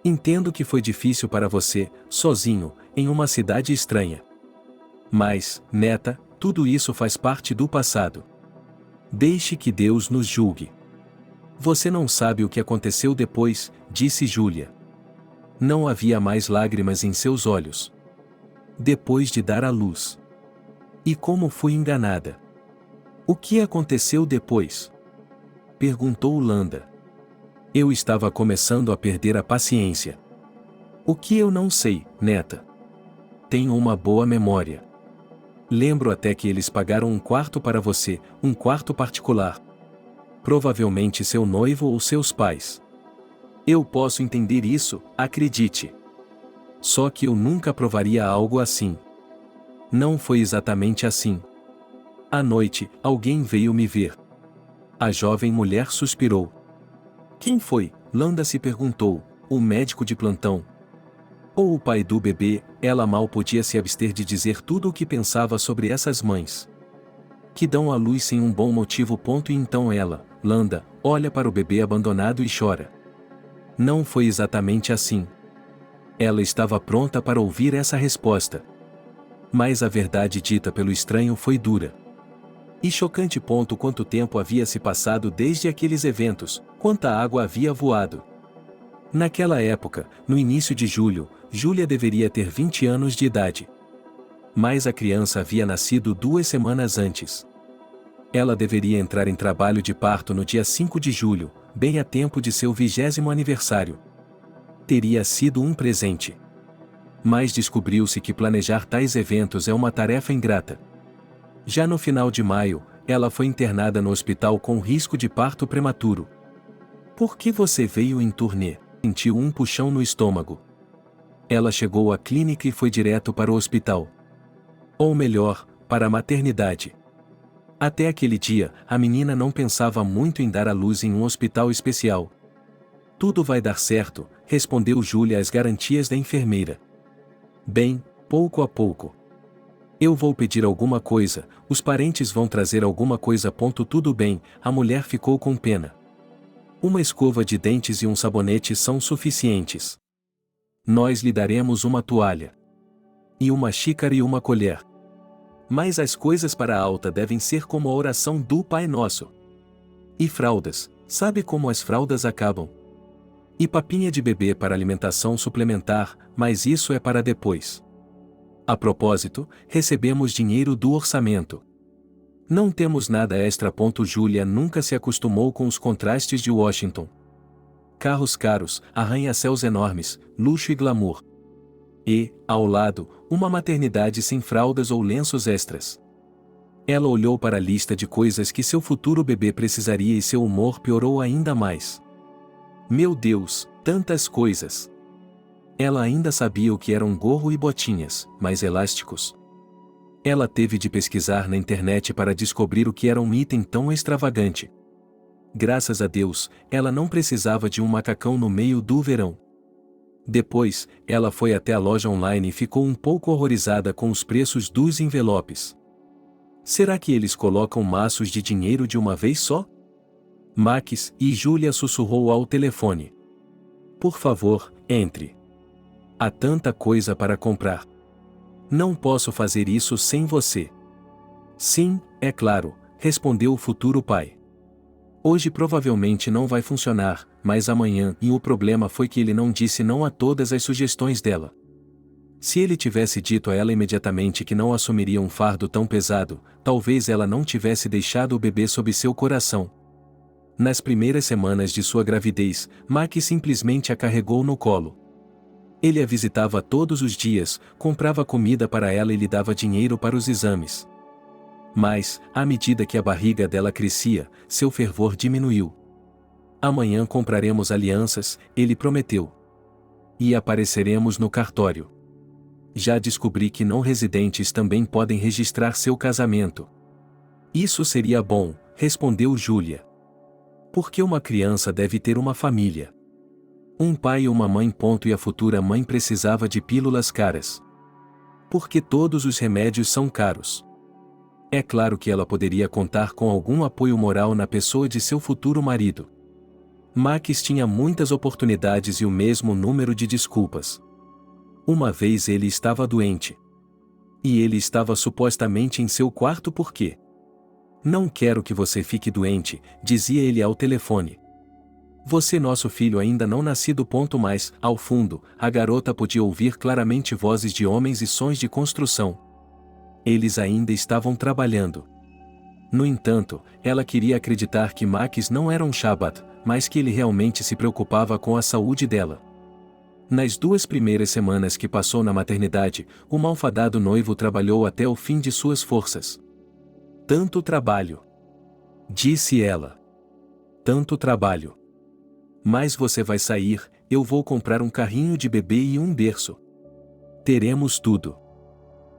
Entendo que foi difícil para você, sozinho, em uma cidade estranha. Mas, neta, tudo isso faz parte do passado. Deixe que Deus nos julgue. Você não sabe o que aconteceu depois, disse Júlia. Não havia mais lágrimas em seus olhos. Depois de dar à luz. E como fui enganada? O que aconteceu depois? Perguntou Landa. Eu estava começando a perder a paciência. O que eu não sei, neta? Tenho uma boa memória. Lembro até que eles pagaram um quarto para você, um quarto particular. Provavelmente seu noivo ou seus pais. Eu posso entender isso, acredite. Só que eu nunca provaria algo assim. Não foi exatamente assim. À noite, alguém veio me ver. A jovem mulher suspirou. Quem foi? Landa se perguntou, o médico de plantão. Ou o pai do bebê? Ela mal podia se abster de dizer tudo o que pensava sobre essas mães. Que dão à luz sem um bom motivo. E então ela, Landa, olha para o bebê abandonado e chora. Não foi exatamente assim. Ela estava pronta para ouvir essa resposta. Mas a verdade dita pelo estranho foi dura. E chocante. Quanto tempo havia se passado desde aqueles eventos, quanta água havia voado. Naquela época, no início de julho, Júlia deveria ter 20 anos de idade. Mas a criança havia nascido 2 semanas antes. Ela deveria entrar em trabalho de parto no dia 5 de julho, bem a tempo de seu 20º aniversário. Teria sido um presente. Mas descobriu-se que planejar tais eventos é uma tarefa ingrata. Já no final de maio, ela foi internada no hospital com risco de parto prematuro. Por que você veio em turnê? Sentiu um puxão no estômago. Ela chegou à clínica e foi direto para o hospital. Ou melhor, para a maternidade. Até aquele dia, a menina não pensava muito em dar à luz em um hospital especial. Tudo vai dar certo, respondeu Júlia às garantias da enfermeira. Bem, pouco a pouco. Eu vou pedir alguma coisa, os parentes vão trazer alguma coisa. Tudo bem, a mulher ficou com pena. Uma escova de dentes e um sabonete são suficientes. Nós lhe daremos uma toalha. E uma xícara e uma colher. Mas as coisas para a alta devem ser como a oração do Pai Nosso. E fraldas, sabe como as fraldas acabam? E papinha de bebê para alimentação suplementar, mas isso é para depois. A propósito, recebemos dinheiro do orçamento. Não temos nada extra. Júlia nunca se acostumou com os contrastes de Washington. Carros caros, arranha-céus enormes, luxo e glamour. E, ao lado, uma maternidade sem fraldas ou lenços extras. Ela olhou para a lista de coisas que seu futuro bebê precisaria e seu humor piorou ainda mais. Meu Deus, tantas coisas! Ela ainda sabia o que eram gorro e botinhas, mas elásticos. Ela teve de pesquisar na internet para descobrir o que era um item tão extravagante. Graças a Deus, ela não precisava de um macacão no meio do verão. Depois, ela foi até a loja online e ficou um pouco horrorizada com os preços dos envelopes. Será que eles colocam maços de dinheiro de uma vez só? Max, e Júlia sussurrou ao telefone. Por favor, entre. Há tanta coisa para comprar. Não posso fazer isso sem você. Sim, é claro, respondeu o futuro pai. Hoje provavelmente não vai funcionar, mas amanhã. E o problema foi que ele não disse não a todas as sugestões dela. Se ele tivesse dito a ela imediatamente que não assumiria um fardo tão pesado, talvez ela não tivesse deixado o bebê sob seu coração. Nas primeiras semanas de sua gravidez, Max simplesmente a carregou no colo. Ele a visitava todos os dias, comprava comida para ela e lhe dava dinheiro para os exames. Mas, à medida que a barriga dela crescia, seu fervor diminuiu. Amanhã compraremos alianças, ele prometeu. E apareceremos no cartório. Já descobri que não residentes também podem registrar seu casamento. Isso seria bom, respondeu Júlia. Porque uma criança deve ter uma família. Um pai e uma mãe. E a futura mãe precisava de pílulas caras. Porque todos os remédios são caros. É claro que ela poderia contar com algum apoio moral na pessoa de seu futuro marido. Max tinha muitas oportunidades e o mesmo número de desculpas. Uma vez ele estava doente. E ele estava supostamente em seu quarto porque... Não quero que você fique doente, dizia ele ao telefone. Você, nosso filho ainda não nascido. Mais, ao fundo, a garota podia ouvir claramente vozes de homens e sons de construção. Eles ainda estavam trabalhando. No entanto, ela queria acreditar que Max não era um Shabbat, mas que ele realmente se preocupava com a saúde dela. Nas 2 primeiras semanas que passou na maternidade, o malfadado noivo trabalhou até o fim de suas forças. Tanto trabalho. Disse ela. Tanto trabalho. Mas você vai sair, eu vou comprar um carrinho de bebê e um berço. Teremos tudo.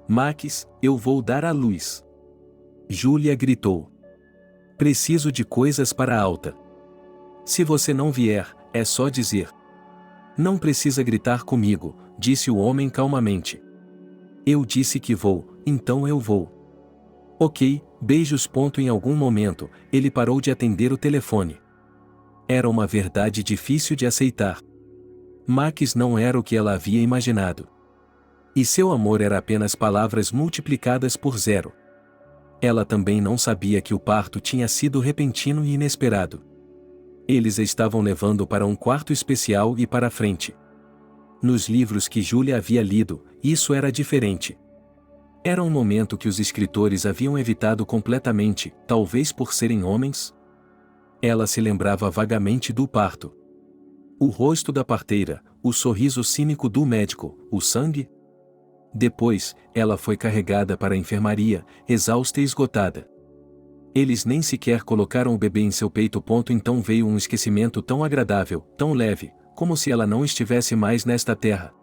Max, eu vou dar à luz. Júlia gritou. Preciso de coisas para a alta. Se você não vier, é só dizer. Não precisa gritar comigo, disse o homem calmamente. Eu disse que vou, então eu vou. Ok, beijos. Em algum momento, ele parou de atender o telefone. Era uma verdade difícil de aceitar. Max não era o que ela havia imaginado. E seu amor era apenas palavras multiplicadas por 0. Ela também não sabia que o parto tinha sido repentino e inesperado. Eles a estavam levando para um quarto especial e para frente. Nos livros que Júlia havia lido, isso era diferente. Era um momento que os escritores haviam evitado completamente, talvez por serem homens? Ela se lembrava vagamente do parto. O rosto da parteira, o sorriso cínico do médico, o sangue? Depois, ela foi carregada para a enfermaria, exausta e esgotada. Eles nem sequer colocaram o bebê em seu peito. Então veio um esquecimento tão agradável, tão leve, como se ela não estivesse mais nesta terra.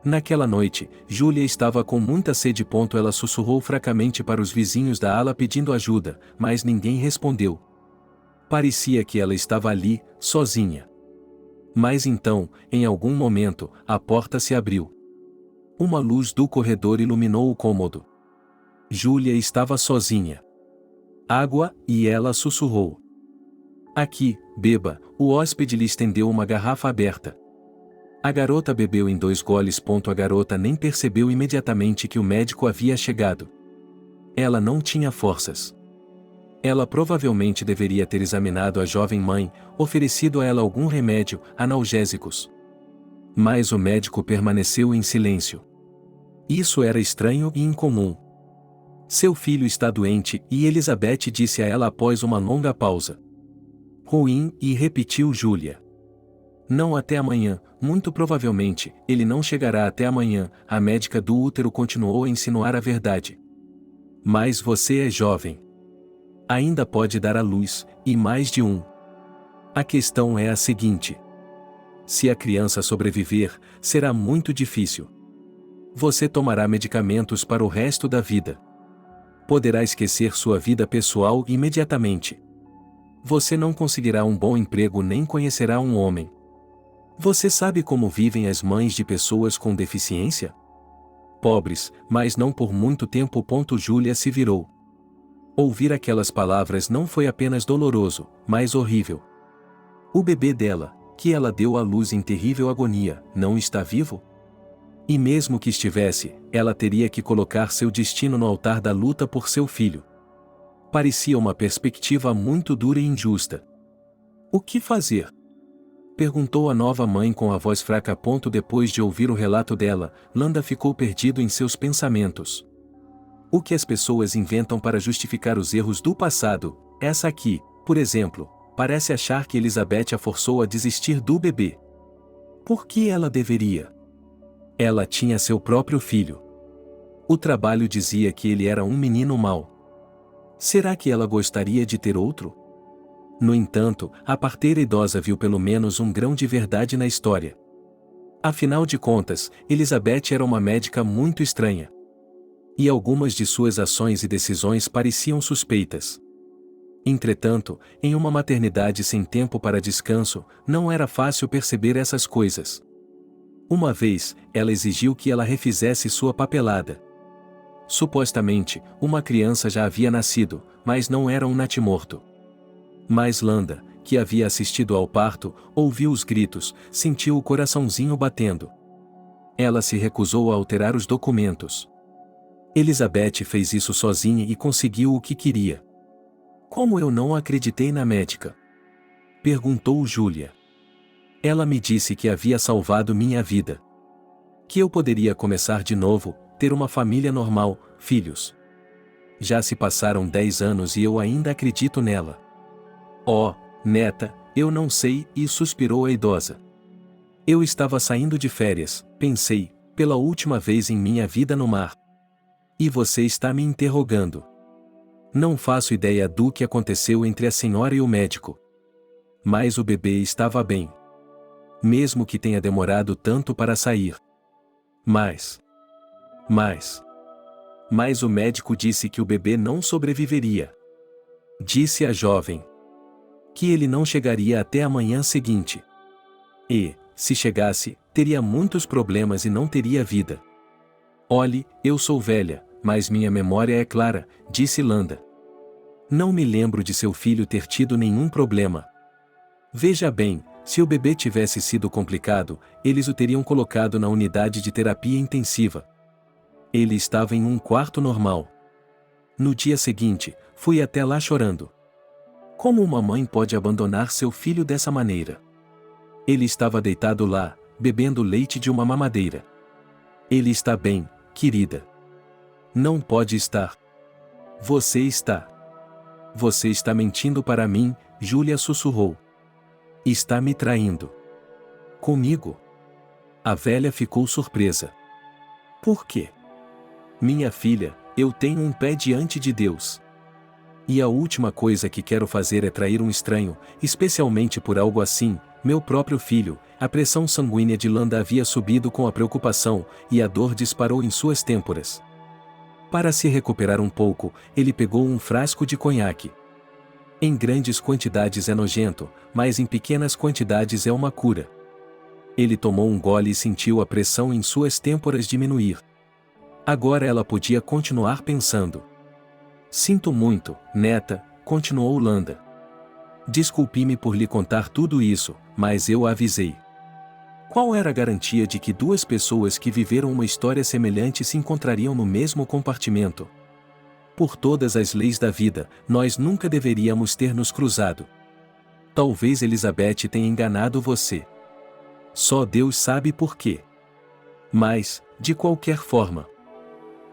Naquela noite, Júlia estava com muita sede. Ela sussurrou fracamente para os vizinhos da ala pedindo ajuda, mas ninguém respondeu. Parecia que ela estava ali, sozinha. Mas então, em algum momento, a porta se abriu. Uma luz do corredor iluminou o cômodo. Júlia estava sozinha. Água, e ela sussurrou. Aqui, beba. O hóspede lhe estendeu uma garrafa aberta. A garota bebeu em 2 goles. A garota nem percebeu imediatamente que o médico havia chegado. Ela não tinha forças. Ela provavelmente deveria ter examinado a jovem mãe, oferecido a ela algum remédio, analgésicos. Mas o médico permaneceu em silêncio. Isso era estranho e incomum. Seu filho está doente, e Elizabeth disse a ela após uma longa pausa. Ruim, e repetiu Júlia. Não até amanhã, muito provavelmente, ele não chegará até amanhã. A médica do útero continuou a insinuar a verdade. Mas você é jovem. Ainda pode dar à luz, e mais de um. A questão é a seguinte. Se a criança sobreviver, será muito difícil. Você tomará medicamentos para o resto da vida. Poderá esquecer sua vida pessoal imediatamente. Você não conseguirá um bom emprego nem conhecerá um homem. Você sabe como vivem as mães de pessoas com deficiência? Pobres, mas não por muito tempo. Júlia se virou. Ouvir aquelas palavras não foi apenas doloroso, mas horrível. O bebê dela, que ela deu à luz em terrível agonia, não está vivo? E mesmo que estivesse, ela teria que colocar seu destino no altar da luta por seu filho. Parecia uma perspectiva muito dura e injusta. O que fazer? Perguntou a nova mãe com a voz fraca. Depois de ouvir o relato dela, Landa ficou perdido em seus pensamentos. O que as pessoas inventam para justificar os erros do passado? Essa aqui, por exemplo, parece achar que Elizabeth a forçou a desistir do bebê. Por que ela deveria? Ela tinha seu próprio filho. O trabalho dizia que ele era um menino mau. Será que ela gostaria de ter outro? No entanto, a parteira idosa viu pelo menos um grão de verdade na história. Afinal de contas, Elizabeth era uma médica muito estranha. E algumas de suas ações e decisões pareciam suspeitas. Entretanto, em uma maternidade sem tempo para descanso, não era fácil perceber essas coisas. Uma vez, ela exigiu que ela refizesse sua papelada. Supostamente, uma criança já havia nascido, mas não era um natimorto. Mas Landa, que havia assistido ao parto, ouviu os gritos, sentiu o coraçãozinho batendo. Ela se recusou a alterar os documentos. Elizabeth fez isso sozinha e conseguiu o que queria. Como eu não acreditei na médica? Perguntou Júlia. Ela me disse que havia salvado minha vida. Que eu poderia começar de novo, ter uma família normal, filhos. Já se passaram 10 anos e eu ainda acredito nela. Oh, neta, eu não sei, e suspirou a idosa. Eu estava saindo de férias, pensei, pela última vez em minha vida no mar. E você está me interrogando. Não faço ideia do que aconteceu entre a senhora e o médico. Mas o bebê estava bem. Mesmo que tenha demorado tanto para sair. Mas o médico disse que o bebê não sobreviveria. Disse a jovem. Que ele não chegaria até a manhã seguinte. E, se chegasse, teria muitos problemas e não teria vida. Olhe, eu sou velha, mas minha memória é clara, disse Landa. Não me lembro de seu filho ter tido nenhum problema. Veja bem, se o bebê tivesse sido complicado, eles o teriam colocado na unidade de terapia intensiva. Ele estava em um quarto normal. No dia seguinte, fui até lá chorando. Como uma mãe pode abandonar seu filho dessa maneira? Ele estava deitado lá, bebendo leite de uma mamadeira. Ele está bem, querida. Não pode estar. Você está. Você está mentindo para mim, Júlia sussurrou. Está me traindo. Comigo? A velha ficou surpresa. Por quê? Minha filha, eu tenho um pé diante de Deus. E a última coisa que quero fazer é trair um estranho, especialmente por algo assim, meu próprio filho. A pressão sanguínea de Landa havia subido com a preocupação, e a dor disparou em suas têmporas. Para se recuperar um pouco, ele pegou um frasco de conhaque. Em grandes quantidades é nojento, mas em pequenas quantidades é uma cura. Ele tomou um gole e sentiu a pressão em suas têmporas diminuir. Agora ela podia continuar pensando. Sinto muito, neta, continuou Landa. Desculpe-me por lhe contar tudo isso, mas eu a avisei. Qual era a garantia de que duas pessoas que viveram uma história semelhante se encontrariam no mesmo compartimento? Por todas as leis da vida, nós nunca deveríamos ter nos cruzado. Talvez Elizabeth tenha enganado você. Só Deus sabe por quê. Mas, de qualquer forma,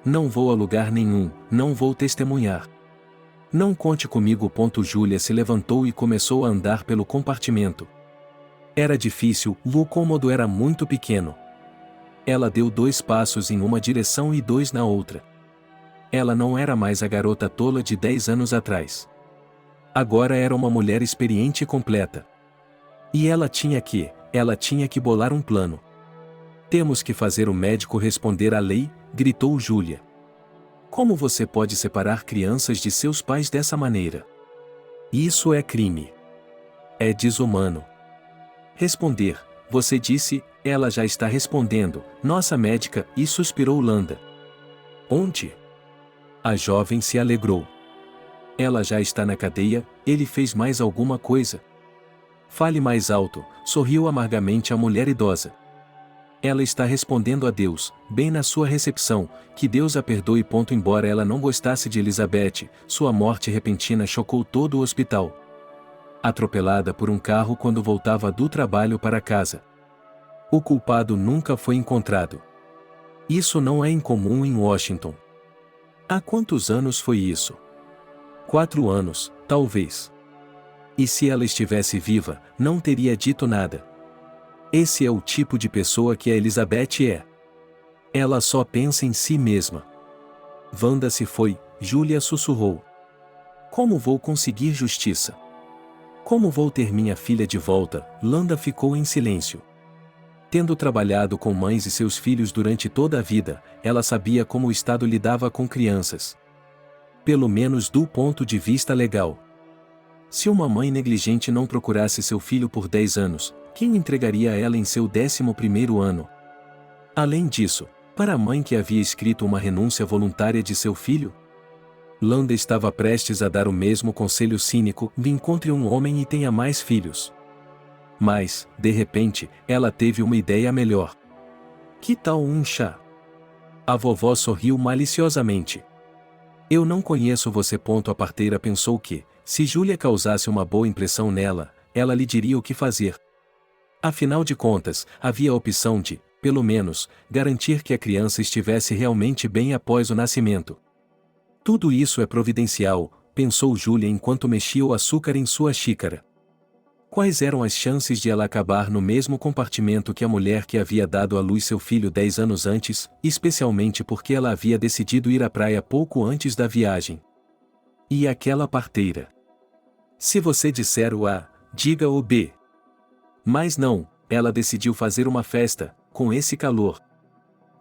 não vou a lugar nenhum, não vou testemunhar. Não conte comigo. Júlia se levantou e começou a andar pelo compartimento. Era difícil, o cômodo era muito pequeno. Ela deu 2 passos em uma direção e 2 na outra. Ela não era mais a garota tola de 10 anos atrás. Agora era uma mulher experiente e completa. E ela tinha que bolar um plano. Temos que fazer o médico responder à lei, gritou Júlia. Como você pode separar crianças de seus pais dessa maneira? Isso é crime. É desumano. Responder, você disse, ela já está respondendo, nossa médica, e suspirou Landa. Onde? A jovem se alegrou. Ela já está na cadeia, ele fez mais alguma coisa? Fale mais alto, sorriu amargamente a mulher idosa. Ela está respondendo a Deus, bem na sua recepção, que Deus a perdoe. Embora ela não gostasse de Elizabeth, sua morte repentina chocou todo o hospital. Atropelada por um carro quando voltava do trabalho para casa. O culpado nunca foi encontrado. Isso não é incomum em Washington. Há quantos anos foi isso? 4 anos, talvez. E se ela estivesse viva, não teria dito nada. Esse é o tipo de pessoa que a Elizabeth é. Ela só pensa em si mesma. Wanda se foi, Júlia sussurrou. Como vou conseguir justiça? Como vou ter minha filha de volta? Landa ficou em silêncio. Tendo trabalhado com mães e seus filhos durante toda a vida, ela sabia como o Estado lidava com crianças. Pelo menos do ponto de vista legal. Se uma mãe negligente não procurasse seu filho por 10 anos, quem entregaria a ela em seu 11º ano? Além disso, para a mãe que havia escrito uma renúncia voluntária de seu filho? Landa estava prestes a dar o mesmo conselho cínico: encontre um homem e tenha mais filhos. Mas, de repente, ela teve uma ideia melhor. Que tal um chá? A vovó sorriu maliciosamente. Eu não conheço você. A parteira pensou que, se Júlia causasse uma boa impressão nela, ela lhe diria o que fazer. Afinal de contas, havia a opção de, pelo menos, garantir que a criança estivesse realmente bem após o nascimento. Tudo isso é providencial, pensou Júlia enquanto mexia o açúcar em sua xícara. Quais eram as chances de ela acabar no mesmo compartimento que a mulher que havia dado à luz seu filho 10 anos antes, especialmente porque ela havia decidido ir à praia pouco antes da viagem? E aquela parteira? Se você disser o A, diga o B. Mas não, ela decidiu fazer uma festa, com esse calor.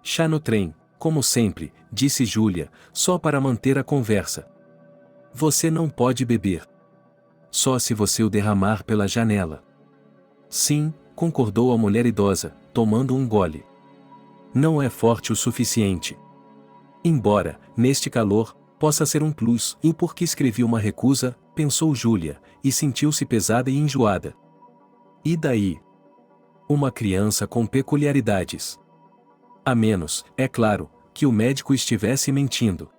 Chá no trem, como sempre, disse Júlia, só para manter a conversa. Você não pode beber. Só se você o derramar pela janela. Sim, concordou a mulher idosa, tomando um gole. Não é forte o suficiente. Embora, neste calor, possa ser um plus. E por que escrevi uma recusa, pensou Júlia, e sentiu-se pesada e enjoada. E daí? Uma criança com peculiaridades. A menos, é claro, que o médico estivesse mentindo.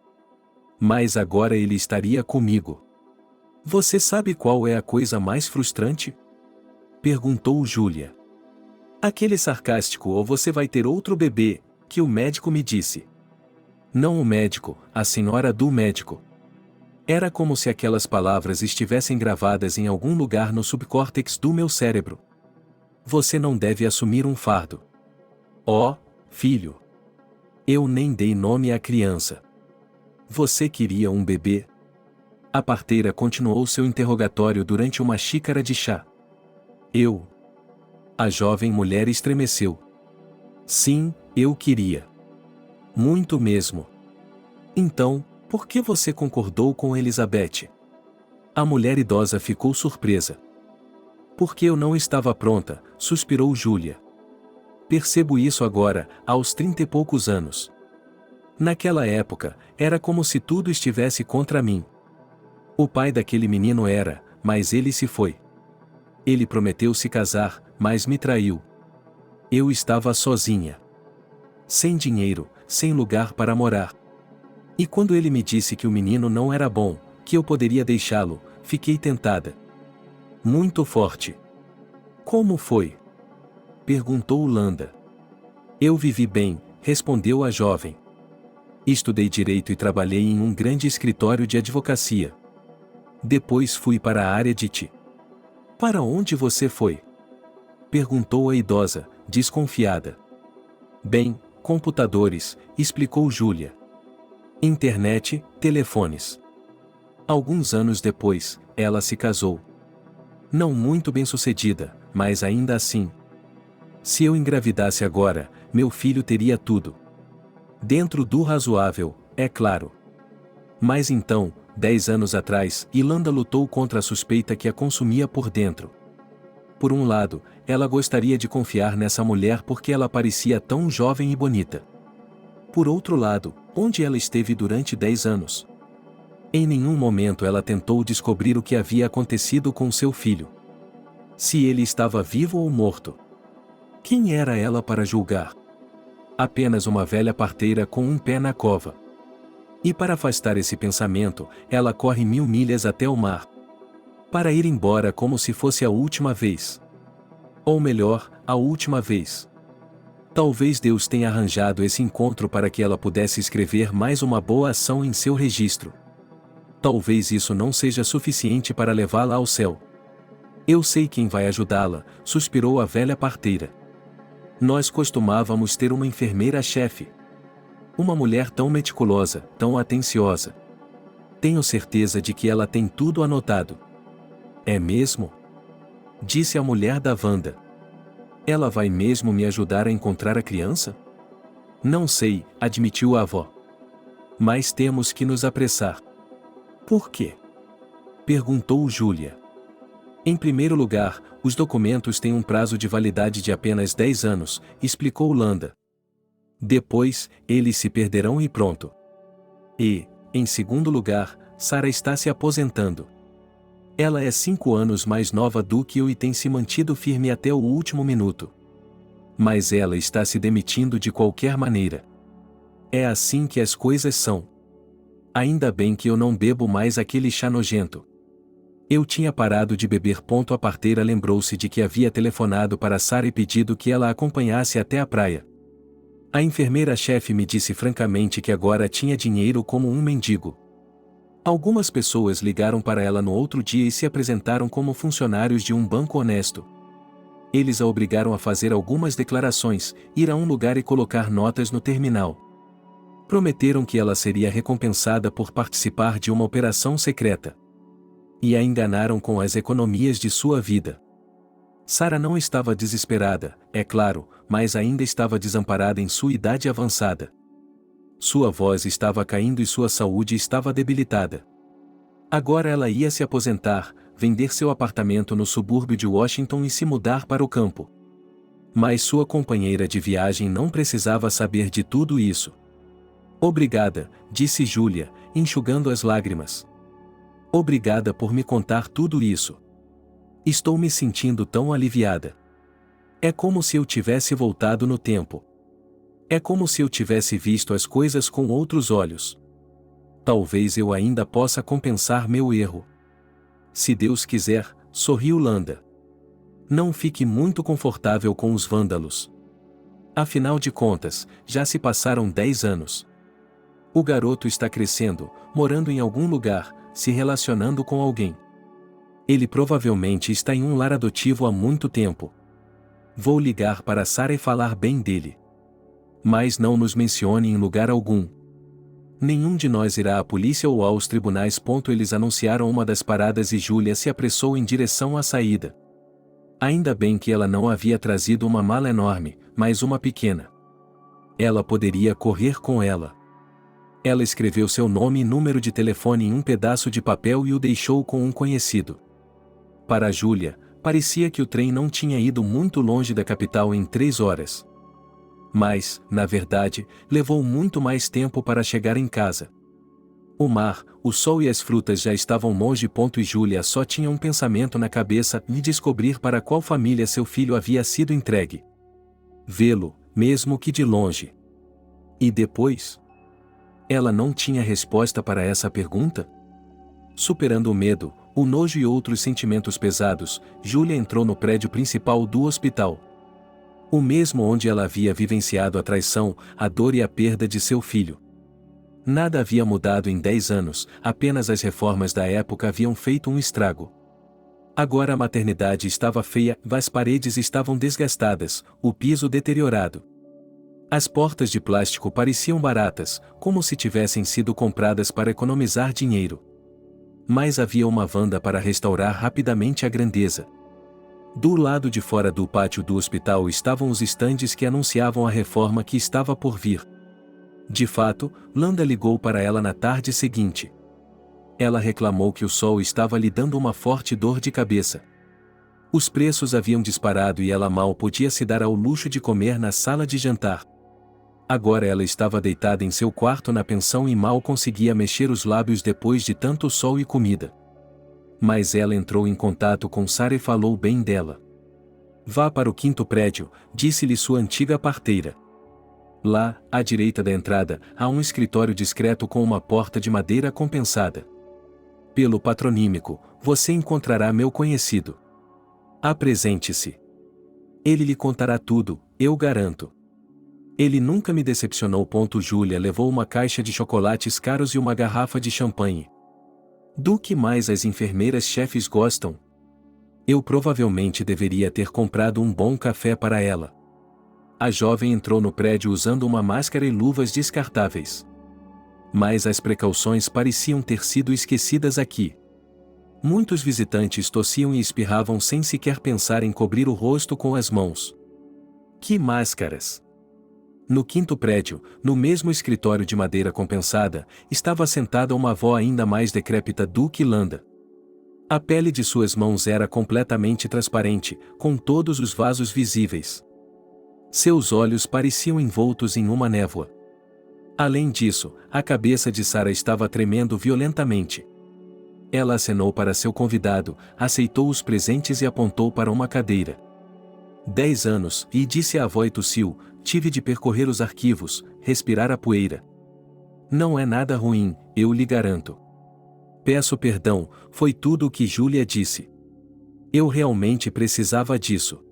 Mas agora ele estaria comigo. Você sabe qual é a coisa mais frustrante? Perguntou Júlia. Aquele sarcástico ou você vai ter outro bebê, que o médico me disse. Não o médico, a senhora do médico. Era como se aquelas palavras estivessem gravadas em algum lugar no subcórtex do meu cérebro. Você não deve assumir um fardo. Oh, filho! Eu nem dei nome à criança. Você queria um bebê? A parteira continuou seu interrogatório durante uma xícara de chá. Eu. A jovem mulher estremeceu. Sim, eu queria. Muito mesmo. Então, por que você concordou com Elizabeth? A mulher idosa ficou surpresa. Porque eu não estava pronta, suspirou Júlia. Percebo isso agora, aos 30 e poucos anos. Naquela época, era como se tudo estivesse contra mim. O pai daquele menino era, mas ele se foi. Ele prometeu se casar, mas me traiu. Eu estava sozinha. Sem dinheiro, sem lugar para morar. E quando ele me disse que o menino não era bom, que eu poderia deixá-lo, fiquei tentada. Muito forte. Como foi? Perguntou Landa. Eu vivi bem, respondeu a jovem. Estudei direito e trabalhei em um grande escritório de advocacia. Depois fui para a área de TI. Para onde você foi? Perguntou a idosa, desconfiada. Bem, computadores, explicou Júlia. Internet, telefones. Alguns anos depois, ela se casou. Não muito bem-sucedida, mas ainda assim. Se eu engravidasse agora, meu filho teria tudo. Dentro do razoável, é claro. Mas então, 10 anos atrás, Ilanda lutou contra a suspeita que a consumia por dentro. Por um lado, ela gostaria de confiar nessa mulher porque ela parecia tão jovem e bonita. Por outro lado, onde ela esteve durante 10 anos? Em nenhum momento ela tentou descobrir o que havia acontecido com seu filho. Se ele estava vivo ou morto. Quem era ela para julgar? Apenas uma velha parteira com um pé na cova. E para afastar esse pensamento, ela corre 1000 milhas até o mar. Para ir embora como se fosse a última vez. Ou melhor, a última vez. Talvez Deus tenha arranjado esse encontro para que ela pudesse escrever mais uma boa ação em seu registro. Talvez isso não seja suficiente para levá-la ao céu. Eu sei quem vai ajudá-la, suspirou a velha parteira. Nós costumávamos ter uma enfermeira-chefe. Uma mulher tão meticulosa, tão atenciosa. Tenho certeza de que ela tem tudo anotado. É mesmo? Disse a mulher da Wanda. Ela vai mesmo me ajudar a encontrar a criança? Não sei, admitiu a avó. Mas temos que nos apressar. Por quê? Perguntou Júlia. Em primeiro lugar, os documentos têm um prazo de validade de apenas 10 anos, explicou Landa. Depois, eles se perderão e pronto. E, em segundo lugar, Sarah está se aposentando. Ela é 5 anos mais nova do que eu e tem se mantido firme até o último minuto. Mas ela está se demitindo de qualquer maneira. É assim que as coisas são. Ainda bem que eu não bebo mais aquele chá nojento. Eu tinha parado de beber. A parteira lembrou-se de que havia telefonado para Sarah e pedido que ela a acompanhasse até a praia. A enfermeira-chefe me disse francamente que agora tinha dinheiro como um mendigo. Algumas pessoas ligaram para ela no outro dia e se apresentaram como funcionários de um banco honesto. Eles a obrigaram a fazer algumas declarações, ir a um lugar e colocar notas no terminal. Prometeram que ela seria recompensada por participar de uma operação secreta. E a enganaram com as economias de sua vida. Sarah não estava desesperada, é claro, mas ainda estava desamparada em sua idade avançada. Sua voz estava caindo e sua saúde estava debilitada. Agora ela ia se aposentar, vender seu apartamento no subúrbio de Washington e se mudar para o campo. Mas sua companheira de viagem não precisava saber de tudo isso. Obrigada, disse Júlia, enxugando as lágrimas. Obrigada por me contar tudo isso. Estou me sentindo tão aliviada. É como se eu tivesse voltado no tempo. É como se eu tivesse visto as coisas com outros olhos. Talvez eu ainda possa compensar meu erro. Se Deus quiser, sorriu Landa. Não fique muito confortável com os vândalos. Afinal de contas, já se passaram 10 anos. O garoto está crescendo, morando em algum lugar, se relacionando com alguém. Ele provavelmente está em um lar adotivo há muito tempo. Vou ligar para Sarah e falar bem dele. Mas não nos mencione em lugar algum. Nenhum de nós irá à polícia ou aos tribunais. Eles anunciaram uma das paradas e Julia se apressou em direção à saída. Ainda bem que ela não havia trazido uma mala enorme, mas uma pequena. Ela poderia correr com ela. Ela escreveu seu nome e número de telefone em um pedaço de papel e o deixou com um conhecido. Para Julia, parecia que o trem não tinha ido muito longe da capital em 3 horas. Mas, na verdade, levou muito mais tempo para chegar em casa. O mar, o sol e as frutas já estavam longe. E Julia só tinha um pensamento na cabeça: de descobrir para qual família seu filho havia sido entregue. Vê-lo, mesmo que de longe. E depois? Ela não tinha resposta para essa pergunta? Superando o medo, o nojo e outros sentimentos pesados, Julia entrou no prédio principal do hospital. O mesmo onde ela havia vivenciado a traição, a dor e a perda de seu filho. Nada havia mudado em 10 anos, apenas as reformas da época haviam feito um estrago. Agora a maternidade estava feia, as paredes estavam desgastadas, o piso deteriorado. As portas de plástico pareciam baratas, como se tivessem sido compradas para economizar dinheiro. Mas havia uma varanda para restaurar rapidamente a grandeza. Do lado de fora do pátio do hospital estavam os estandes que anunciavam a reforma que estava por vir. De fato, Landa ligou para ela na tarde seguinte. Ela reclamou que o sol estava lhe dando uma forte dor de cabeça. Os preços haviam disparado e ela mal podia se dar ao luxo de comer na sala de jantar. Agora ela estava deitada em seu quarto na pensão e mal conseguia mexer os lábios depois de tanto sol e comida. Mas ela entrou em contato com Sarah e falou bem dela. Vá para o 5º prédio, disse-lhe sua antiga parteira. Lá, à direita da entrada, há um escritório discreto com uma porta de madeira compensada. Pelo patronímico, você encontrará meu conhecido. Apresente-se. Ele lhe contará tudo, eu garanto. Ele nunca me decepcionou. Julia levou uma caixa de chocolates caros e uma garrafa de champanhe. Do que mais as enfermeiras-chefes gostam? Eu provavelmente deveria ter comprado um bom café para ela. A jovem entrou no prédio usando uma máscara e luvas descartáveis. Mas as precauções pareciam ter sido esquecidas aqui. Muitos visitantes tossiam e espirravam sem sequer pensar em cobrir o rosto com as mãos. Que máscaras! No 5º prédio, no mesmo escritório de madeira compensada, estava sentada uma avó ainda mais decrépita do que Landa. A pele de suas mãos era completamente transparente, com todos os vasos visíveis. Seus olhos pareciam envoltos em uma névoa. Além disso, a cabeça de Sarah estava tremendo violentamente. Ela acenou para seu convidado, aceitou os presentes e apontou para uma cadeira. 10 anos, e disse a avó e tossiu, tive de percorrer os arquivos, respirar a poeira. Não é nada ruim, eu lhe garanto. Peço perdão, foi tudo o que Julia disse. Eu realmente precisava disso.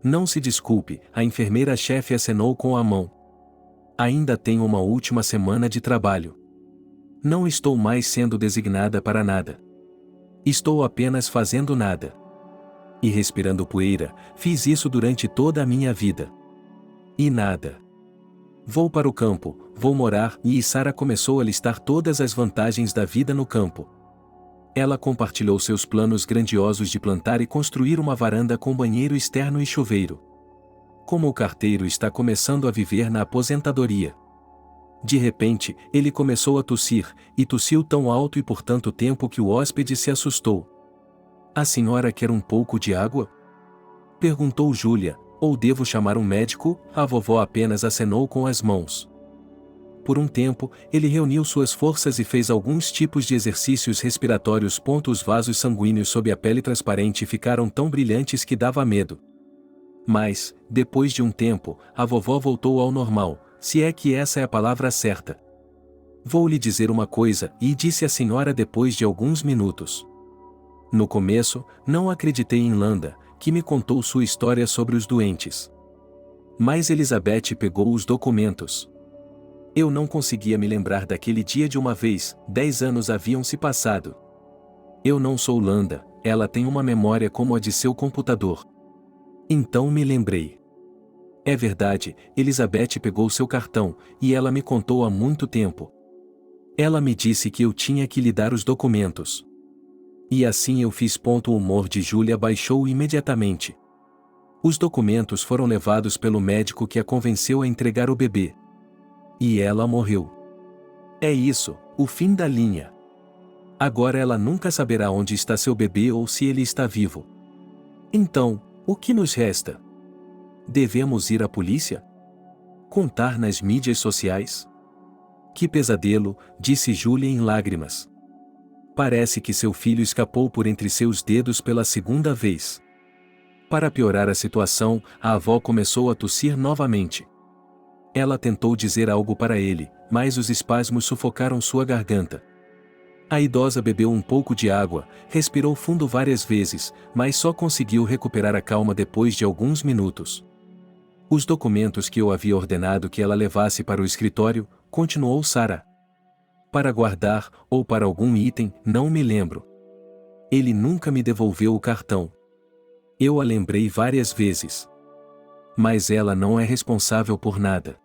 Não se desculpe, a enfermeira-chefe acenou com a mão. Ainda tenho uma última semana de trabalho. Não estou mais sendo designada para nada. Estou apenas fazendo nada. E respirando poeira, fiz isso durante toda a minha vida. E nada. Vou para o campo, vou morar, e Sarah começou a listar todas as vantagens da vida no campo. Ela compartilhou seus planos grandiosos de plantar e construir uma varanda com banheiro externo e chuveiro. Como o carteiro está começando a viver na aposentadoria. De repente, ele começou a tossir, e tossiu tão alto e por tanto tempo que o hóspede se assustou. A senhora quer um pouco de água? Perguntou Julia, ou devo chamar um médico? A vovó apenas acenou com as mãos. Por um tempo, ele reuniu suas forças e fez alguns tipos de exercícios respiratórios. Os vasos sanguíneos sob a pele transparente ficaram tão brilhantes que dava medo. Mas, depois de um tempo, a vovó voltou ao normal, se é que essa é a palavra certa. Vou lhe dizer uma coisa, e disse a senhora depois de alguns minutos. No começo, não acreditei em Landa, que me contou sua história sobre os doentes. Mas Elizabeth pegou os documentos. Eu não conseguia me lembrar daquele dia de uma vez, 10 anos haviam se passado. Eu não sou Landa, ela tem uma memória como a de seu computador. Então me lembrei. É verdade, Elizabeth pegou seu cartão, e ela me contou há muito tempo. Ela me disse que eu tinha que lhe dar os documentos. E assim eu fiz. O humor de Júlia baixou imediatamente. Os documentos foram levados pelo médico que a convenceu a entregar o bebê. E ela morreu. É isso, o fim da linha. Agora ela nunca saberá onde está seu bebê ou se ele está vivo. Então, o que nos resta? Devemos ir à polícia? Contar nas mídias sociais? Que pesadelo, disse Júlia em lágrimas. Parece que seu filho escapou por entre seus dedos pela segunda vez. Para piorar a situação, a avó começou a tossir novamente. Ela tentou dizer algo para ele, mas os espasmos sufocaram sua garganta. A idosa bebeu um pouco de água, respirou fundo várias vezes, mas só conseguiu recuperar a calma depois de alguns minutos. Os documentos que eu havia ordenado que ela levasse para o escritório, continuou Sarah. Para guardar, ou para algum item, não me lembro. Ele nunca me devolveu o cartão. Eu a lembrei várias vezes. Mas ela não é responsável por nada.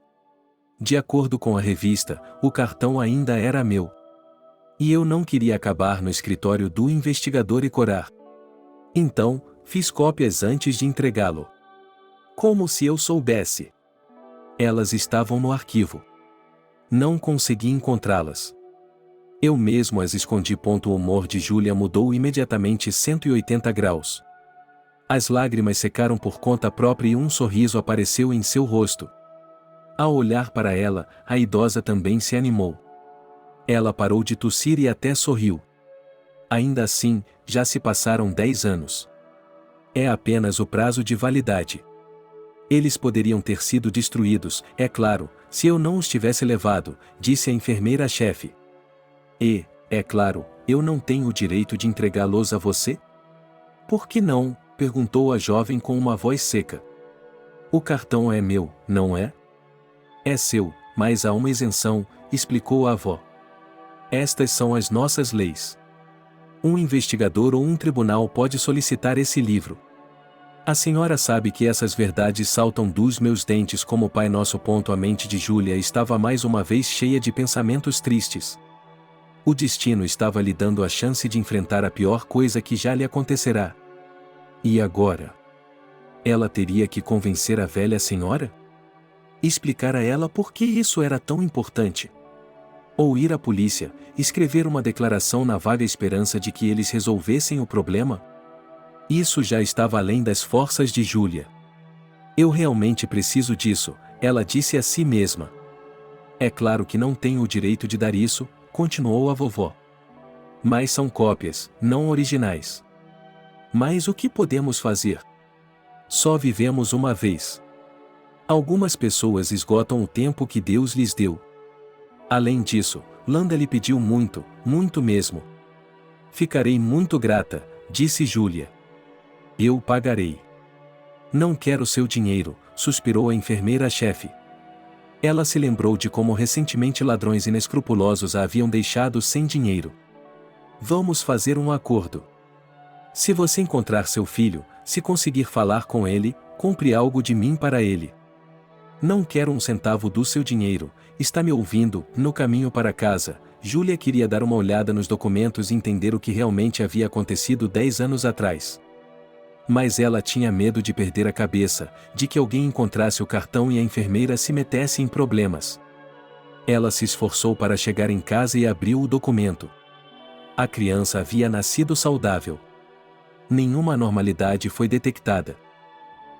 De acordo com a revista, o cartão ainda era meu. E eu não queria acabar no escritório do investigador e corar. Então, fiz cópias antes de entregá-lo. Como se eu soubesse. Elas estavam no arquivo. Não consegui encontrá-las. Eu mesmo as escondi. O humor de Júlia mudou imediatamente 180 graus. As lágrimas secaram por conta própria e um sorriso apareceu em seu rosto. Ao olhar para ela, a idosa também se animou. Ela parou de tossir e até sorriu. Ainda assim, já se passaram 10 anos. É apenas o prazo de validade. Eles poderiam ter sido destruídos, é claro, se eu não os tivesse levado, disse a enfermeira-chefe. E, é claro, eu não tenho o direito de entregá-los a você? Por que não? Perguntou a jovem com uma voz seca. O cartão é meu, não é? É seu, mas há uma isenção, explicou a avó. Estas são as nossas leis. Um investigador ou um tribunal pode solicitar esse livro. A senhora sabe que essas verdades saltam dos meus dentes como Pai Nosso. A mente de Júlia estava mais uma vez cheia de pensamentos tristes. O destino estava lhe dando a chance de enfrentar a pior coisa que já lhe acontecerá. E agora? Ela teria que convencer a velha senhora? Explicar a ela por que isso era tão importante? Ou ir à polícia, escrever uma declaração na vaga esperança de que eles resolvessem o problema? Isso já estava além das forças de Júlia. Eu realmente preciso disso, ela disse a si mesma. É claro que não tenho o direito de dar isso, continuou a vovó. Mas são cópias, não originais. Mas o que podemos fazer? Só vivemos uma vez. Algumas pessoas esgotam o tempo que Deus lhes deu. Além disso, Landa lhe pediu muito, muito mesmo. Ficarei muito grata, disse Júlia. Eu pagarei. Não quero seu dinheiro, suspirou a enfermeira-chefe. Ela se lembrou de como recentemente ladrões inescrupulosos a haviam deixado sem dinheiro. Vamos fazer um acordo. Se você encontrar seu filho, se conseguir falar com ele, compre algo de mim para ele. Não quero um centavo do seu dinheiro, está me ouvindo? No caminho para casa, Júlia queria dar uma olhada nos documentos e entender o que realmente havia acontecido 10 anos atrás. Mas ela tinha medo de perder a cabeça, de que alguém encontrasse o cartão e a enfermeira se metesse em problemas. Ela se esforçou para chegar em casa e abriu o documento. A criança havia nascido saudável. Nenhuma anormalidade foi detectada.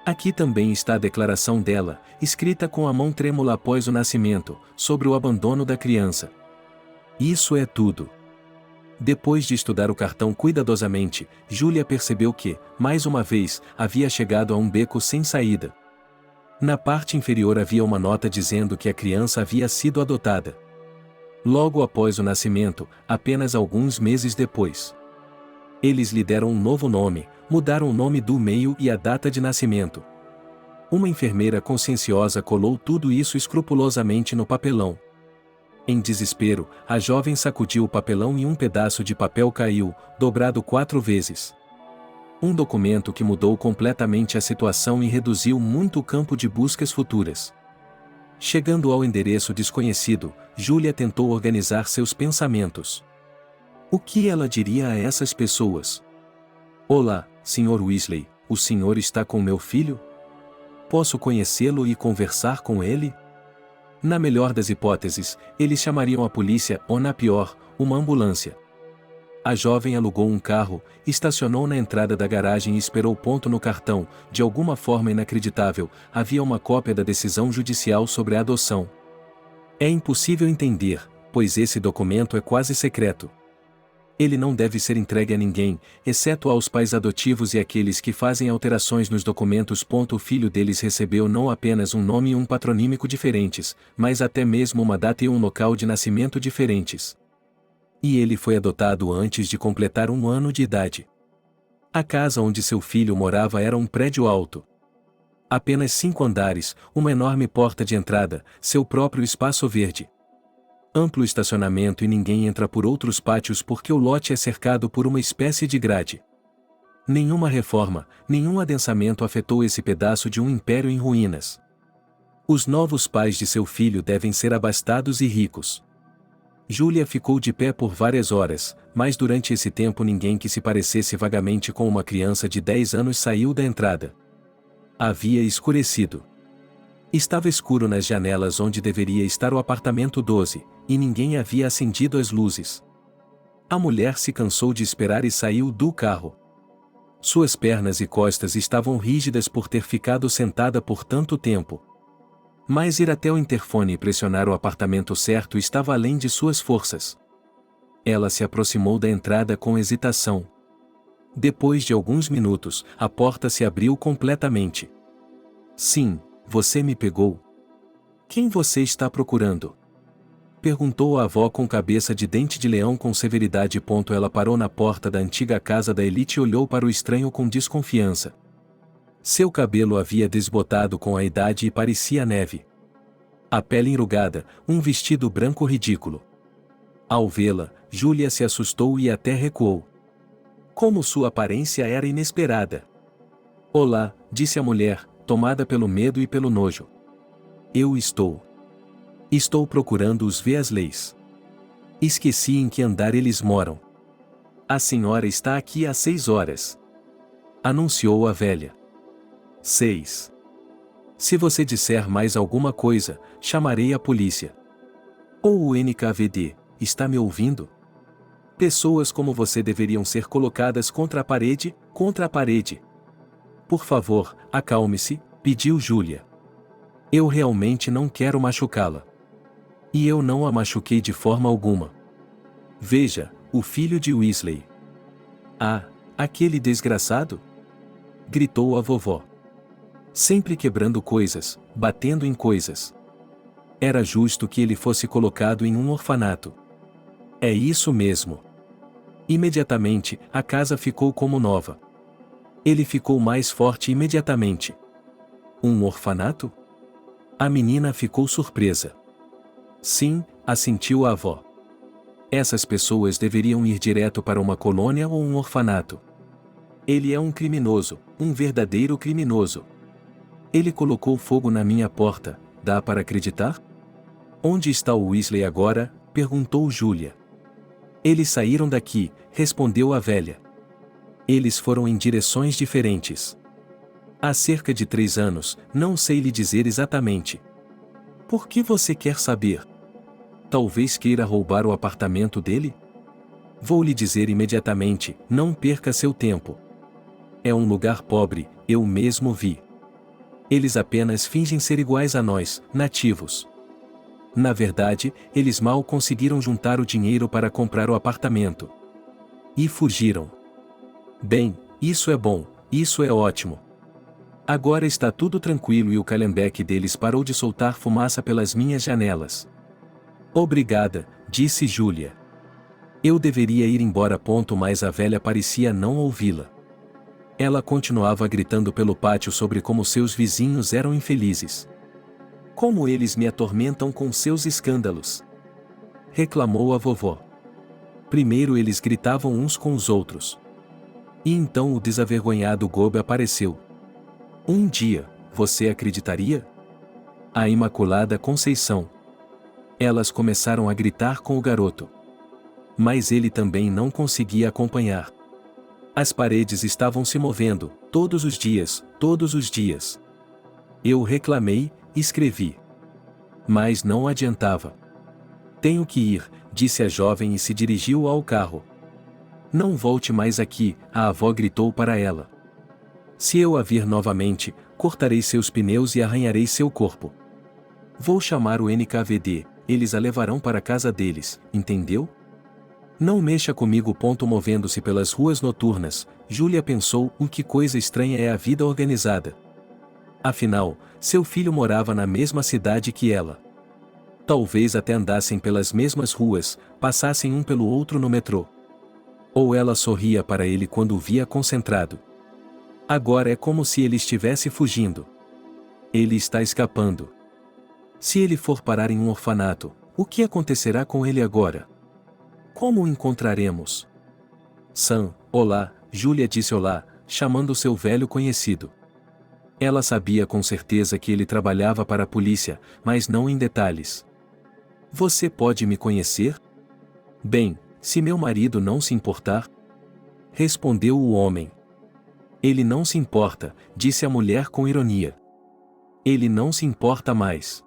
Aqui também está a declaração dela, escrita com a mão trêmula após o nascimento, sobre o abandono da criança. Isso é tudo. Depois de estudar o cartão cuidadosamente, Júlia percebeu que, mais uma vez, havia chegado a um beco sem saída. Na parte inferior havia uma nota dizendo que a criança havia sido adotada. Logo após o nascimento, apenas alguns meses depois. Eles lhe deram um novo nome, mudaram o nome do meio e a data de nascimento. Uma enfermeira conscienciosa colou tudo isso escrupulosamente no papelão. Em desespero, a jovem sacudiu o papelão e um pedaço de papel caiu, dobrado 4 vezes. Um documento que mudou completamente a situação e reduziu muito o campo de buscas futuras. Chegando ao endereço desconhecido, Julia tentou organizar seus pensamentos. O que ela diria a essas pessoas? Olá, Sr. Weasley, o senhor está com meu filho? Posso conhecê-lo e conversar com ele? Na melhor das hipóteses, eles chamariam a polícia ou, na pior, uma ambulância. A jovem alugou um carro, estacionou na entrada da garagem e esperou. No cartão, de alguma forma inacreditável, havia uma cópia da decisão judicial sobre a adoção. É impossível entender, pois esse documento é quase secreto. Ele não deve ser entregue a ninguém, exceto aos pais adotivos e aqueles que fazem alterações nos documentos. O filho deles recebeu não apenas um nome e um patronímico diferentes, mas até mesmo uma data e um local de nascimento diferentes. E ele foi adotado antes de completar 1 ano de idade. A casa onde seu filho morava era um prédio alto. Apenas 5 andares, uma enorme porta de entrada, seu próprio espaço verde. Amplo estacionamento e ninguém entra por outros pátios porque o lote é cercado por uma espécie de grade. Nenhuma reforma, nenhum adensamento afetou esse pedaço de um império em ruínas. Os novos pais de seu filho devem ser abastados e ricos. Julia ficou de pé por várias horas, mas durante esse tempo ninguém que se parecesse vagamente com uma criança de 10 anos saiu da entrada. Havia escurecido. Estava escuro nas janelas onde deveria estar o apartamento 12, e ninguém havia acendido as luzes. A mulher se cansou de esperar e saiu do carro. Suas pernas e costas estavam rígidas por ter ficado sentada por tanto tempo. Mas ir até o interfone e pressionar o apartamento certo estava além de suas forças. Ela se aproximou da entrada com hesitação. Depois de alguns minutos, a porta se abriu completamente. Sim, você me pegou. Quem você está procurando? Perguntou a avó com cabeça de dente de leão com severidade. Ela parou na porta da antiga casa da elite e olhou para o estranho com desconfiança. Seu cabelo havia desbotado com a idade e parecia neve. A pele enrugada, um vestido branco ridículo. Ao vê-la, Julia se assustou e até recuou. Como sua aparência era inesperada. Olá, disse a mulher, tomada pelo medo e pelo nojo. Estou procurando os Weasleys. Esqueci em que andar eles moram. A senhora está aqui há 6 horas. Anunciou a velha. 6. Se você disser mais alguma coisa, chamarei a polícia. Ou o NKVD, está me ouvindo? Pessoas como você deveriam ser colocadas contra a parede, contra a parede. Por favor, acalme-se, pediu Julia. Eu realmente não quero machucá-la. E eu não a machuquei de forma alguma. Veja, o filho de Weasley. Ah, aquele desgraçado? Gritou a vovó. Sempre quebrando coisas, batendo em coisas. Era justo que ele fosse colocado em um orfanato. É isso mesmo. Imediatamente, a casa ficou como nova. Ele ficou mais forte imediatamente. Um orfanato? A menina ficou surpresa. Sim, assentiu a avó. Essas pessoas deveriam ir direto para uma colônia ou um orfanato. Ele é um criminoso, um verdadeiro criminoso. Ele colocou fogo na minha porta, dá para acreditar? Onde está o Weasley agora? Perguntou Julia. Eles saíram daqui, respondeu a velha. Eles foram em direções diferentes. Há cerca de 3 anos, não sei lhe dizer exatamente. Por que você quer saber? Talvez queira roubar o apartamento dele? Vou lhe dizer imediatamente, não perca seu tempo. É um lugar pobre, eu mesmo vi. Eles apenas fingem ser iguais a nós, nativos. Na verdade, eles mal conseguiram juntar o dinheiro para comprar o apartamento. E fugiram. Bem, isso é bom, isso é ótimo. Agora está tudo tranquilo e o Calhambeque deles parou de soltar fumaça pelas minhas janelas. Obrigada, disse Julia. Eu deveria ir embora. Mas a velha parecia não ouvi-la. Ela continuava gritando pelo pátio sobre como seus vizinhos eram infelizes. Como eles me atormentam com seus escândalos. Reclamou a vovó. Primeiro eles gritavam uns com os outros. E então o desavergonhado Gobe apareceu. Um dia, você acreditaria? A Imaculada Conceição. Elas começaram a gritar com o garoto. Mas ele também não conseguia acompanhar. As paredes estavam se movendo, todos os dias, todos os dias. Eu reclamei, escrevi. Mas não adiantava. Tenho que ir, disse a jovem e se dirigiu ao carro. Não volte mais aqui, a avó gritou para ela. Se eu a vir novamente, cortarei seus pneus e arranharei seu corpo. Vou chamar o NKVD, eles a levarão para a casa deles, entendeu? Não mexa comigo. Movendo-se pelas ruas noturnas, Júlia pensou: que coisa estranha é a vida organizada. Afinal, seu filho morava na mesma cidade que ela. Talvez até andassem pelas mesmas ruas, passassem um pelo outro no metrô. Ou ela sorria para ele quando o via concentrado. Agora é como se ele estivesse fugindo. Ele está escapando. Se ele for parar em um orfanato, o que acontecerá com ele agora? Como o encontraremos? Sam, olá, Júlia disse olá, chamando seu velho conhecido. Ela sabia com certeza que ele trabalhava para a polícia, mas não em detalhes. Você pode me conhecer? Bem, se meu marido não se importar? Respondeu o homem. Ele não se importa, disse a mulher com ironia. Ele não se importa mais.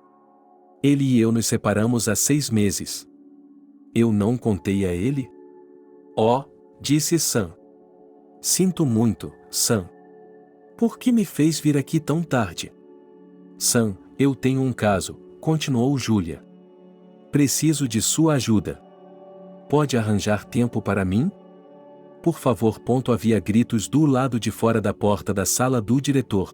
Ele e eu nos separamos há 6 meses. Eu não contei a ele? Oh, disse Sam. Sinto muito, Sam. Por que me fez vir aqui tão tarde? Sam, eu tenho um caso, continuou Júlia. Preciso de sua ajuda. Pode arranjar tempo para mim? Por favor. Havia gritos do lado de fora da porta da sala do diretor.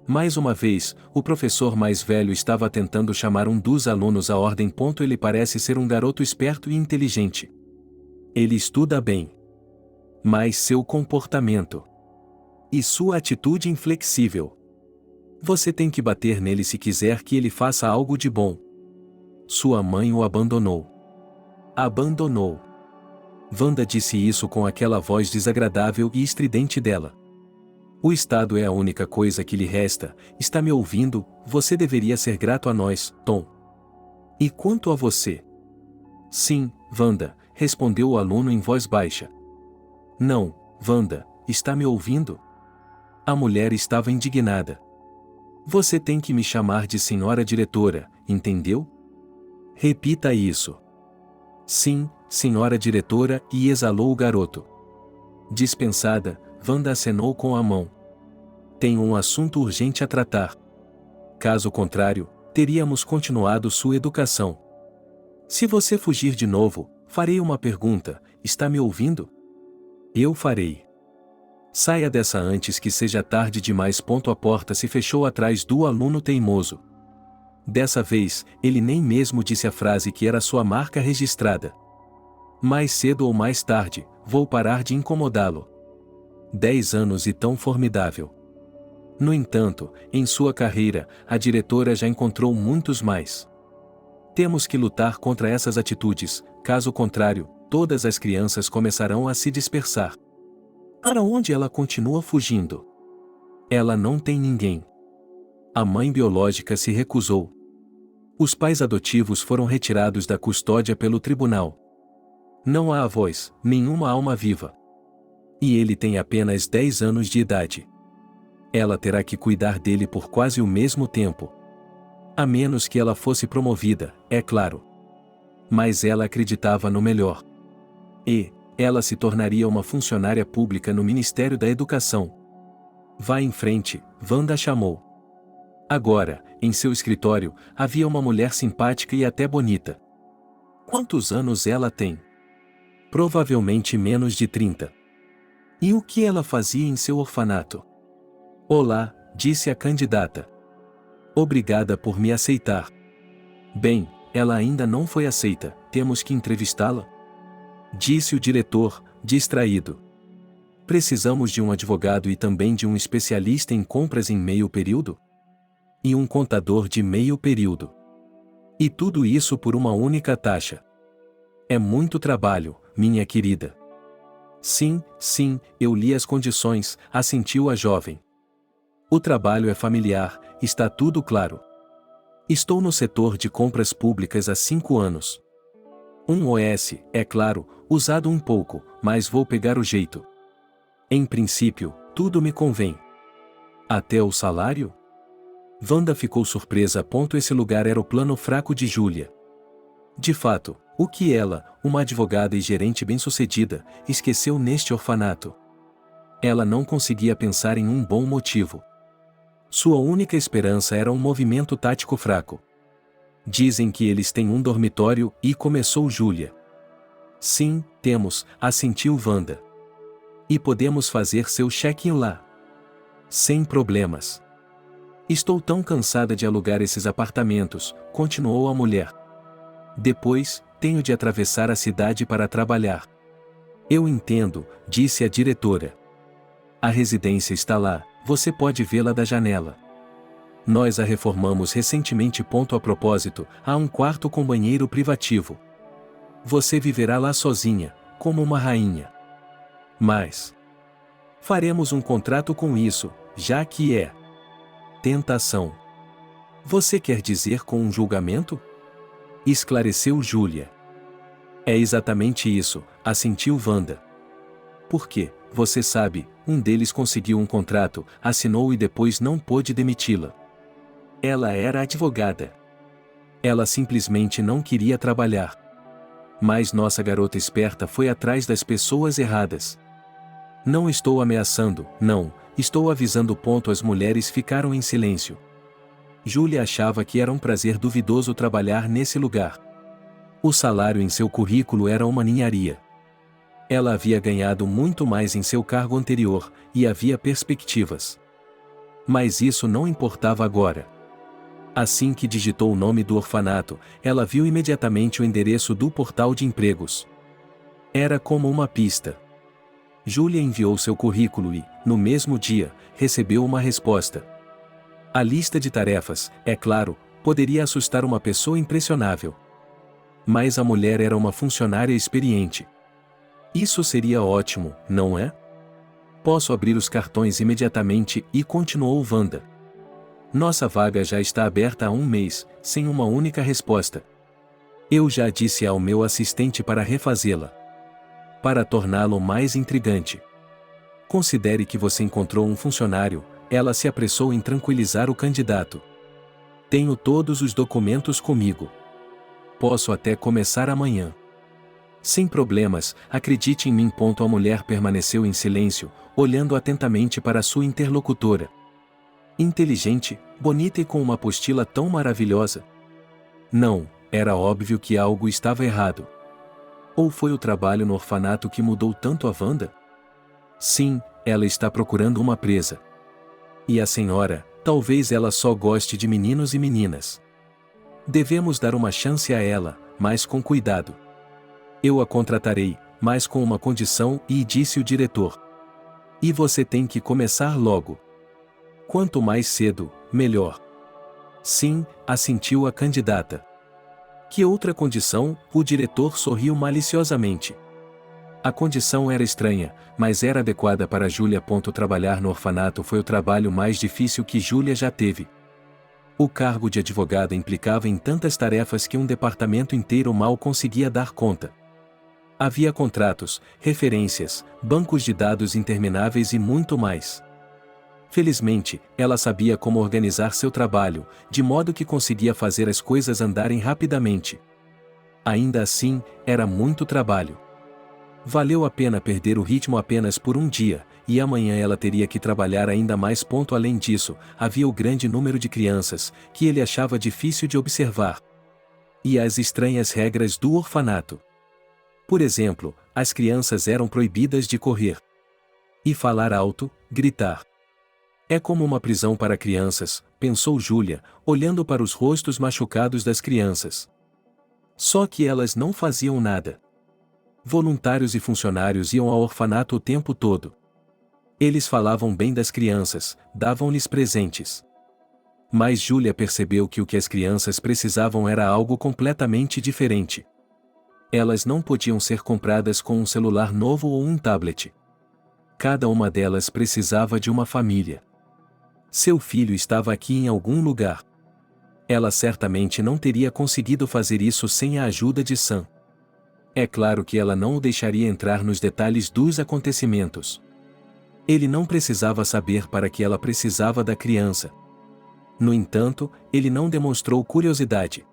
Mais uma vez, o professor mais velho estava tentando chamar um dos alunos à ordem. Ele parece ser um garoto esperto e inteligente. Ele estuda bem. Mas seu comportamento e sua atitude inflexível. Você tem que bater nele se quiser que ele faça algo de bom. Sua mãe o abandonou. Abandonou. Wanda disse isso com aquela voz desagradável e estridente dela. O Estado é a única coisa que lhe resta. Está me ouvindo? Você deveria ser grato a nós, Tom. E quanto a você? Sim, Wanda, respondeu o aluno em voz baixa. Não, Wanda, está me ouvindo? A mulher estava indignada. Você tem que me chamar de senhora diretora, entendeu? Repita isso. Sim, senhora diretora, e exalou o garoto. Dispensada, Wanda acenou com a mão. Tenho um assunto urgente a tratar. Caso contrário, teríamos continuado sua educação. Se você fugir de novo, farei uma pergunta: está me ouvindo? Eu farei. Saia dessa antes que seja tarde demais. A porta se fechou atrás do aluno teimoso. Dessa vez, ele nem mesmo disse a frase que era sua marca registrada. Mais cedo ou mais tarde, vou parar de incomodá-lo. 10 anos e tão formidável. No entanto, em sua carreira, a diretora já encontrou muitos mais. Temos que lutar contra essas atitudes, caso contrário, todas as crianças começarão a se dispersar. Para onde ela continua fugindo? Ela não tem ninguém. A mãe biológica se recusou. Os pais adotivos foram retirados da custódia pelo tribunal. Não há avós, nenhuma alma viva. E ele tem apenas 10 anos de idade. Ela terá que cuidar dele por quase o mesmo tempo. A menos que ela fosse promovida, é claro. Mas ela acreditava no melhor. E ela se tornaria uma funcionária pública no Ministério da Educação. Vá em frente, Wanda chamou. Agora, em seu escritório, havia uma mulher simpática e até bonita. Quantos anos ela tem? Provavelmente menos de 30. E o que ela fazia em seu orfanato? Olá, disse a candidata. Obrigada por me aceitar. Bem, ela ainda não foi aceita, temos que entrevistá-la? Disse o diretor, distraído. Precisamos de um advogado e também de um especialista em compras em meio período? E um contador de meio período. E tudo isso por uma única taxa. É muito trabalho, minha querida. Sim, sim, eu li as condições, assentiu a jovem. O trabalho é familiar, está tudo claro. Estou no setor de compras públicas há 5 anos. Um OS, é claro, usado um pouco, mas vou pegar o jeito. Em princípio, tudo me convém. Até o salário? Wanda ficou surpresa. Esse lugar era o plano fraco de Júlia. De fato, o que ela, uma advogada e gerente bem-sucedida, esqueceu neste orfanato? Ela não conseguia pensar em um bom motivo. Sua única esperança era um movimento tático fraco. Dizem que eles têm um dormitório, e começou Júlia. Sim, temos, assentiu Wanda. E podemos fazer seu check-in lá. Sem problemas. Estou tão cansada de alugar esses apartamentos, continuou a mulher. Depois, tenho de atravessar a cidade para trabalhar. Eu entendo, disse a diretora. A residência está lá, você pode vê-la da janela. Nós a reformamos recentemente. A propósito, há um quarto com banheiro privativo. Você viverá lá sozinha, como uma rainha. Mas faremos um contrato com isso, já que é tentação. Você quer dizer com um julgamento? Esclareceu Júlia. É exatamente isso, assentiu Wanda. Por quê? Você sabe, um deles conseguiu um contrato, assinou e depois não pôde demiti-la. Ela era advogada. Ela simplesmente não queria trabalhar. Mas nossa garota esperta foi atrás das pessoas erradas. Não estou ameaçando, não, estou avisando. As mulheres ficaram em silêncio. Júlia achava que era um prazer duvidoso trabalhar nesse lugar. O salário em seu currículo era uma ninharia. Ela havia ganhado muito mais em seu cargo anterior, e havia perspectivas. Mas isso não importava agora. Assim que digitou o nome do orfanato, ela viu imediatamente o endereço do portal de empregos. Era como uma pista. Júlia enviou seu currículo e, no mesmo dia, recebeu uma resposta. A lista de tarefas, é claro, poderia assustar uma pessoa impressionável. Mas a mulher era uma funcionária experiente. Isso seria ótimo, não é? Posso abrir os cartões imediatamente, e continuou Wanda. Nossa vaga já está aberta há 1 mês, sem uma única resposta. Eu já disse ao meu assistente para refazê-la. Para torná-lo mais intrigante. Considere que você encontrou um funcionário, ela se apressou em tranquilizar o candidato. Tenho todos os documentos comigo. Posso até começar amanhã. Sem problemas, acredite em mim. A mulher permaneceu em silêncio, olhando atentamente para sua interlocutora. Inteligente, bonita e com uma apostila tão maravilhosa. Não, era óbvio que algo estava errado. Ou foi o trabalho no orfanato que mudou tanto a Wanda? Sim, ela está procurando uma presa. E a senhora, talvez ela só goste de meninos e meninas. Devemos dar uma chance a ela, mas com cuidado. Eu a contratarei, mas com uma condição, e disse o diretor. E você tem que começar logo. Quanto mais cedo, melhor. Sim, assentiu a candidata. Que outra condição? O diretor sorriu maliciosamente. A condição era estranha, mas era adequada para Júlia. Trabalhar no orfanato foi o trabalho mais difícil que Júlia já teve. O cargo de advogada implicava em tantas tarefas que um departamento inteiro mal conseguia dar conta. Havia contratos, referências, bancos de dados intermináveis e muito mais. Felizmente, ela sabia como organizar seu trabalho, de modo que conseguia fazer as coisas andarem rapidamente. Ainda assim, era muito trabalho. Valeu a pena perder o ritmo apenas por 1 dia, e amanhã ela teria que trabalhar ainda mais. Além disso, havia o grande número de crianças, que ele achava difícil de observar. E as estranhas regras do orfanato. Por exemplo, as crianças eram proibidas de correr. E falar alto, gritar. É como uma prisão para crianças, pensou Júlia, olhando para os rostos machucados das crianças. Só que elas não faziam nada. Voluntários e funcionários iam ao orfanato o tempo todo. Eles falavam bem das crianças, davam-lhes presentes. Mas Júlia percebeu que o que as crianças precisavam era algo completamente diferente. Elas não podiam ser compradas com um celular novo ou um tablet. Cada uma delas precisava de uma família. Seu filho estava aqui em algum lugar. Ela certamente não teria conseguido fazer isso sem a ajuda de Sam. É claro que ela não o deixaria entrar nos detalhes dos acontecimentos. Ele não precisava saber para que ela precisava da criança. No entanto, ele não demonstrou curiosidade.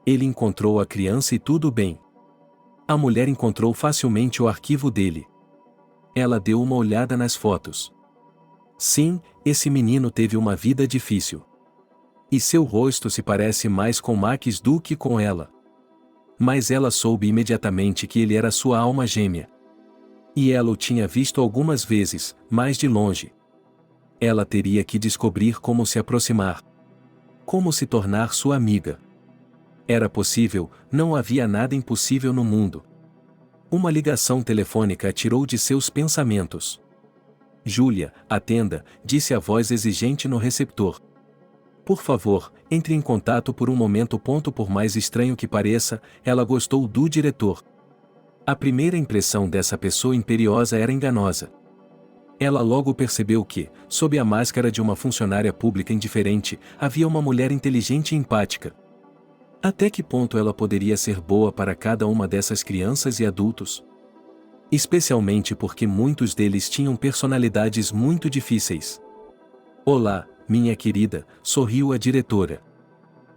Ele encontrou a criança e tudo bem. A mulher encontrou facilmente o arquivo dele. Ela deu uma olhada nas fotos. Sim, esse menino teve uma vida difícil. E seu rosto se parece mais com Max do que com ela. Mas ela soube imediatamente que ele era sua alma gêmea. E ela o tinha visto algumas vezes, mas de longe. Ela teria que descobrir como se aproximar. Como se tornar sua amiga. Era possível, não havia nada impossível no mundo. Uma ligação telefônica a tirou de seus pensamentos. Júlia, atenda, disse a voz exigente no receptor. Por favor, entre em contato por um momento. Por mais estranho que pareça, ela gostou do diretor. A primeira impressão dessa pessoa imperiosa era enganosa. Ela logo percebeu que, sob a máscara de uma funcionária pública indiferente, havia uma mulher inteligente e empática. Até que ponto ela poderia ser boa para cada uma dessas crianças e adultos? Especialmente porque muitos deles tinham personalidades muito difíceis. Olá, minha querida, sorriu a diretora.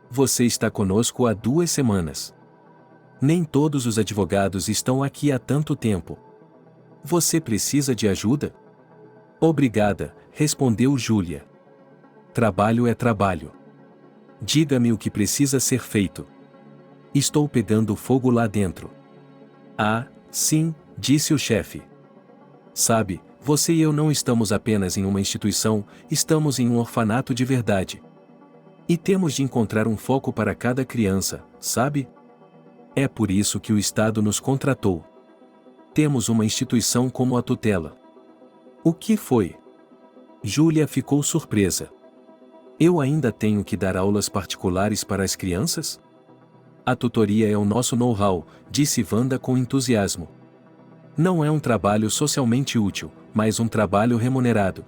Você está conosco há 2 semanas. Nem todos os advogados estão aqui há tanto tempo. Você precisa de ajuda? Obrigada, respondeu Júlia. Trabalho é trabalho. Diga-me o que precisa ser feito. Estou pegando fogo lá dentro. Ah, sim, disse o chefe. Sabe, você e eu não estamos apenas em uma instituição, estamos em um orfanato de verdade. E temos de encontrar um foco para cada criança, sabe? É por isso que o Estado nos contratou. Temos uma instituição como a tutela. O que foi? Júlia ficou surpresa. Eu ainda tenho que dar aulas particulares para as crianças? A tutoria é o nosso know-how, disse Wanda com entusiasmo. Não é um trabalho socialmente útil, mas um trabalho remunerado.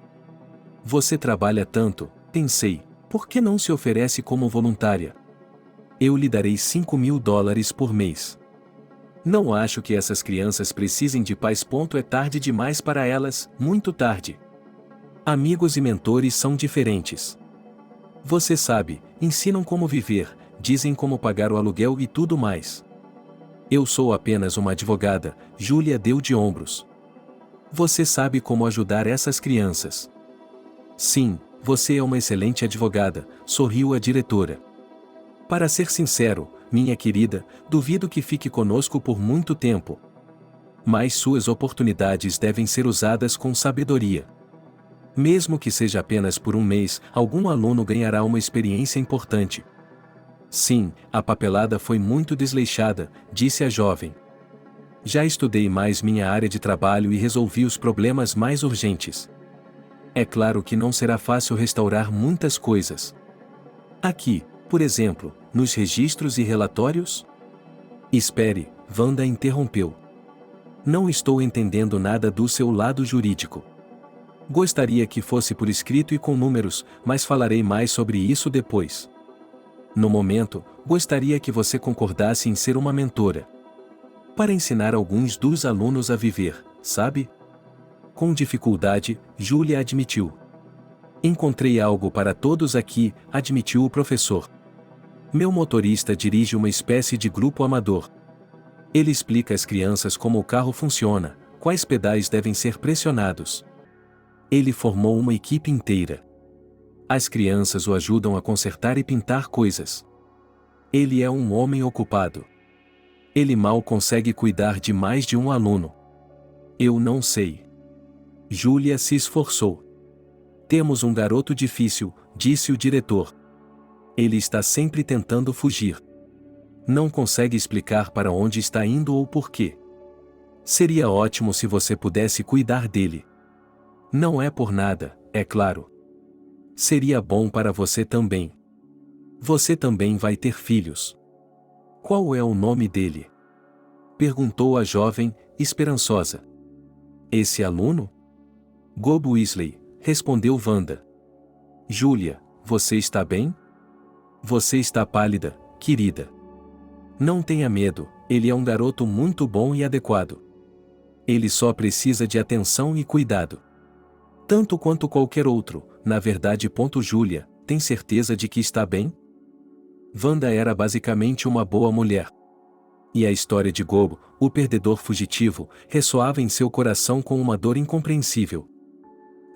Você trabalha tanto, pensei, por que não se oferece como voluntária? Eu lhe darei $5.000 por mês. Não acho que essas crianças precisem de pais. É tarde demais para elas, muito tarde. Amigos e mentores são diferentes. Você sabe, ensinam como viver, dizem como pagar o aluguel e tudo mais. Eu sou apenas uma advogada, Júlia deu de ombros. Você sabe como ajudar essas crianças. Sim, você é uma excelente advogada, sorriu a diretora. Para ser sincero, minha querida, duvido que fique conosco por muito tempo. Mas suas oportunidades devem ser usadas com sabedoria. Mesmo que seja apenas por um mês, algum aluno ganhará uma experiência importante. Sim, a papelada foi muito desleixada, disse a jovem. Já estudei mais minha área de trabalho e resolvi os problemas mais urgentes. É claro que não será fácil restaurar muitas coisas. Aqui, por exemplo, nos registros e relatórios? Espere, Wanda interrompeu. Não estou entendendo nada do seu lado jurídico. Gostaria que fosse por escrito e com números, mas falarei mais sobre isso depois. No momento, gostaria que você concordasse em ser uma mentora. Para ensinar alguns dos alunos a viver, sabe? Com dificuldade, Júlia admitiu. Encontrei algo para todos aqui, admitiu o professor. Meu motorista dirige uma espécie de grupo amador. Ele explica às crianças como o carro funciona, quais pedais devem ser pressionados. Ele formou uma equipe inteira. As crianças o ajudam a consertar e pintar coisas. Ele é um homem ocupado. Ele mal consegue cuidar de mais de um aluno. Eu não sei. Júlia se esforçou. Temos um garoto difícil, disse o diretor. Ele está sempre tentando fugir. Não consegue explicar para onde está indo ou por quê. Seria ótimo se você pudesse cuidar dele. Não é por nada, é claro. Seria bom para você também. Você também vai ter filhos. Qual é o nome dele? Perguntou a jovem, esperançosa. Esse aluno? Gob Weasley, respondeu Wanda. Júlia, você está bem? Você está pálida, querida. Não tenha medo, ele é um garoto muito bom e adequado. Ele só precisa de atenção e cuidado. Tanto quanto qualquer outro, na verdade. Júlia, tem certeza de que está bem? Wanda era basicamente uma boa mulher. E a história de Gob, o perdedor fugitivo, ressoava em seu coração com uma dor incompreensível.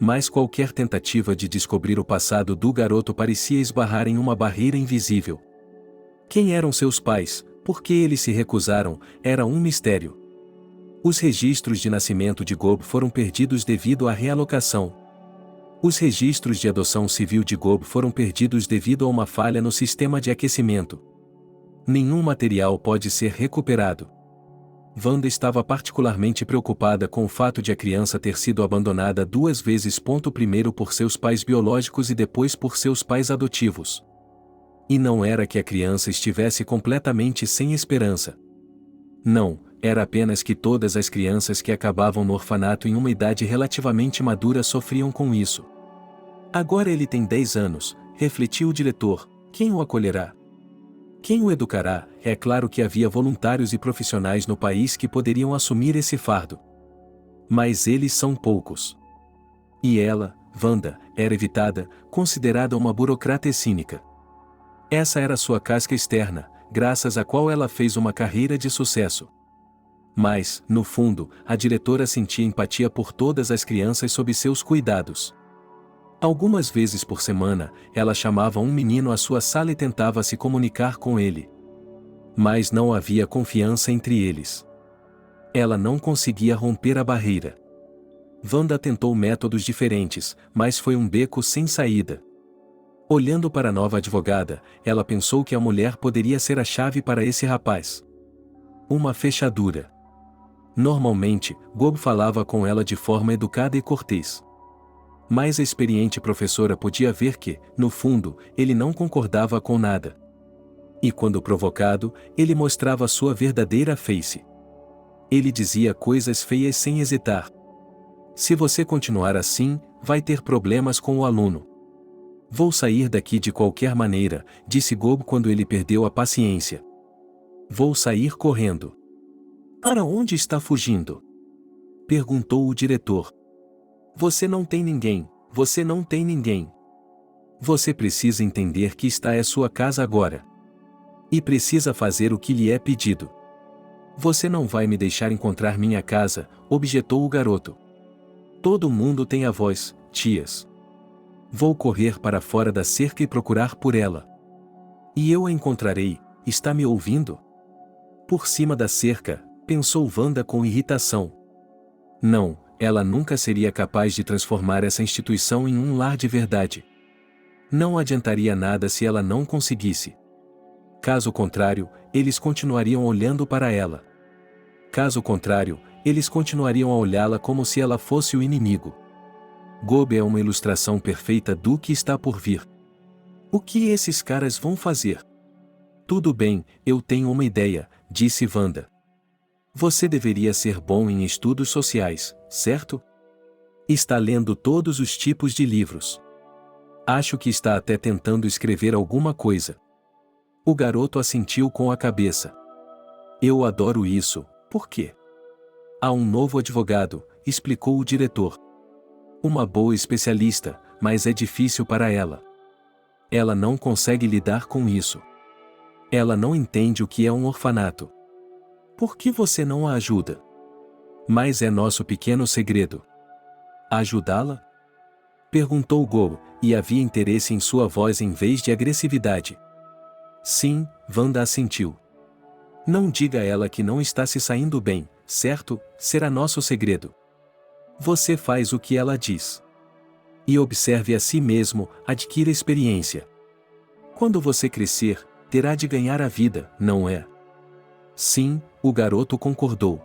Mas qualquer tentativa de descobrir o passado do garoto parecia esbarrar em uma barreira invisível. Quem eram seus pais, por que eles se recusaram, era um mistério. Os registros de nascimento de Gob foram perdidos devido à realocação. Os registros de adoção civil de Gob foram perdidos devido a uma falha no sistema de aquecimento. Nenhum material pode ser recuperado. Wanda estava particularmente preocupada com o fato de a criança ter sido abandonada 2 vezes. Primeiro por seus pais biológicos e depois por seus pais adotivos. E não era que a criança estivesse completamente sem esperança. Não, era apenas que todas as crianças que acabavam no orfanato em uma idade relativamente madura sofriam com isso. Agora ele tem 10 anos, refletiu o diretor, quem o acolherá? Quem o educará? É claro que havia voluntários e profissionais no país que poderiam assumir esse fardo. Mas eles são poucos. E ela, Wanda, era evitada, considerada uma burocrata e cínica. Essa era sua casca externa, graças à qual ela fez uma carreira de sucesso. Mas, no fundo, a diretora sentia empatia por todas as crianças sob seus cuidados. Algumas vezes por semana, ela chamava um menino à sua sala e tentava se comunicar com ele. Mas não havia confiança entre eles. Ela não conseguia romper a barreira. Wanda tentou métodos diferentes, mas foi um beco sem saída. Olhando para a nova advogada, ela pensou que a mulher poderia ser a chave para esse rapaz. Uma fechadura. Normalmente, Gob falava com ela de forma educada e cortês. Mas a experiente professora podia ver que, no fundo, ele não concordava com nada. E quando provocado, ele mostrava sua verdadeira face. Ele dizia coisas feias sem hesitar. Se você continuar assim, vai ter problemas com o aluno. Vou sair daqui de qualquer maneira, disse Gob quando ele perdeu a paciência. Vou sair correndo. Para onde está fugindo? Perguntou o diretor. Você não tem ninguém, você não tem ninguém. Você precisa entender que esta é sua casa agora. E precisa fazer o que lhe é pedido. Você não vai me deixar encontrar minha casa, objetou o garoto. Todo mundo tem avós, tias. Vou correr para fora da cerca e procurar por ela. E eu a encontrarei, está me ouvindo? Por cima da cerca, pensou Wanda com irritação. Não, ela nunca seria capaz de transformar essa instituição em um lar de verdade. Não adiantaria nada se ela não conseguisse. Caso contrário, eles continuariam olhando para ela. Caso contrário, eles continuariam a olhá-la como se ela fosse o inimigo. Gob é uma ilustração perfeita do que está por vir. O que esses caras vão fazer? Tudo bem, eu tenho uma ideia, disse Wanda. Você deveria ser bom em estudos sociais, certo? Está lendo todos os tipos de livros. Acho que está até tentando escrever alguma coisa. O garoto assentiu com a cabeça. Eu adoro isso, por quê? Há um novo advogado, explicou o diretor. Uma boa especialista, mas é difícil para ela. Ela não consegue lidar com isso. Ela não entende o que é um orfanato. Por que você não a ajuda? Mas é nosso pequeno segredo. Ajudá-la? Perguntou Gob, e havia interesse em sua voz em vez de agressividade. Sim, Wanda assentiu. Não diga a ela que não está se saindo bem, certo? Será nosso segredo. Você faz o que ela diz. E observe a si mesmo, adquira experiência. Quando você crescer, terá de ganhar a vida, não é? Sim, o garoto concordou.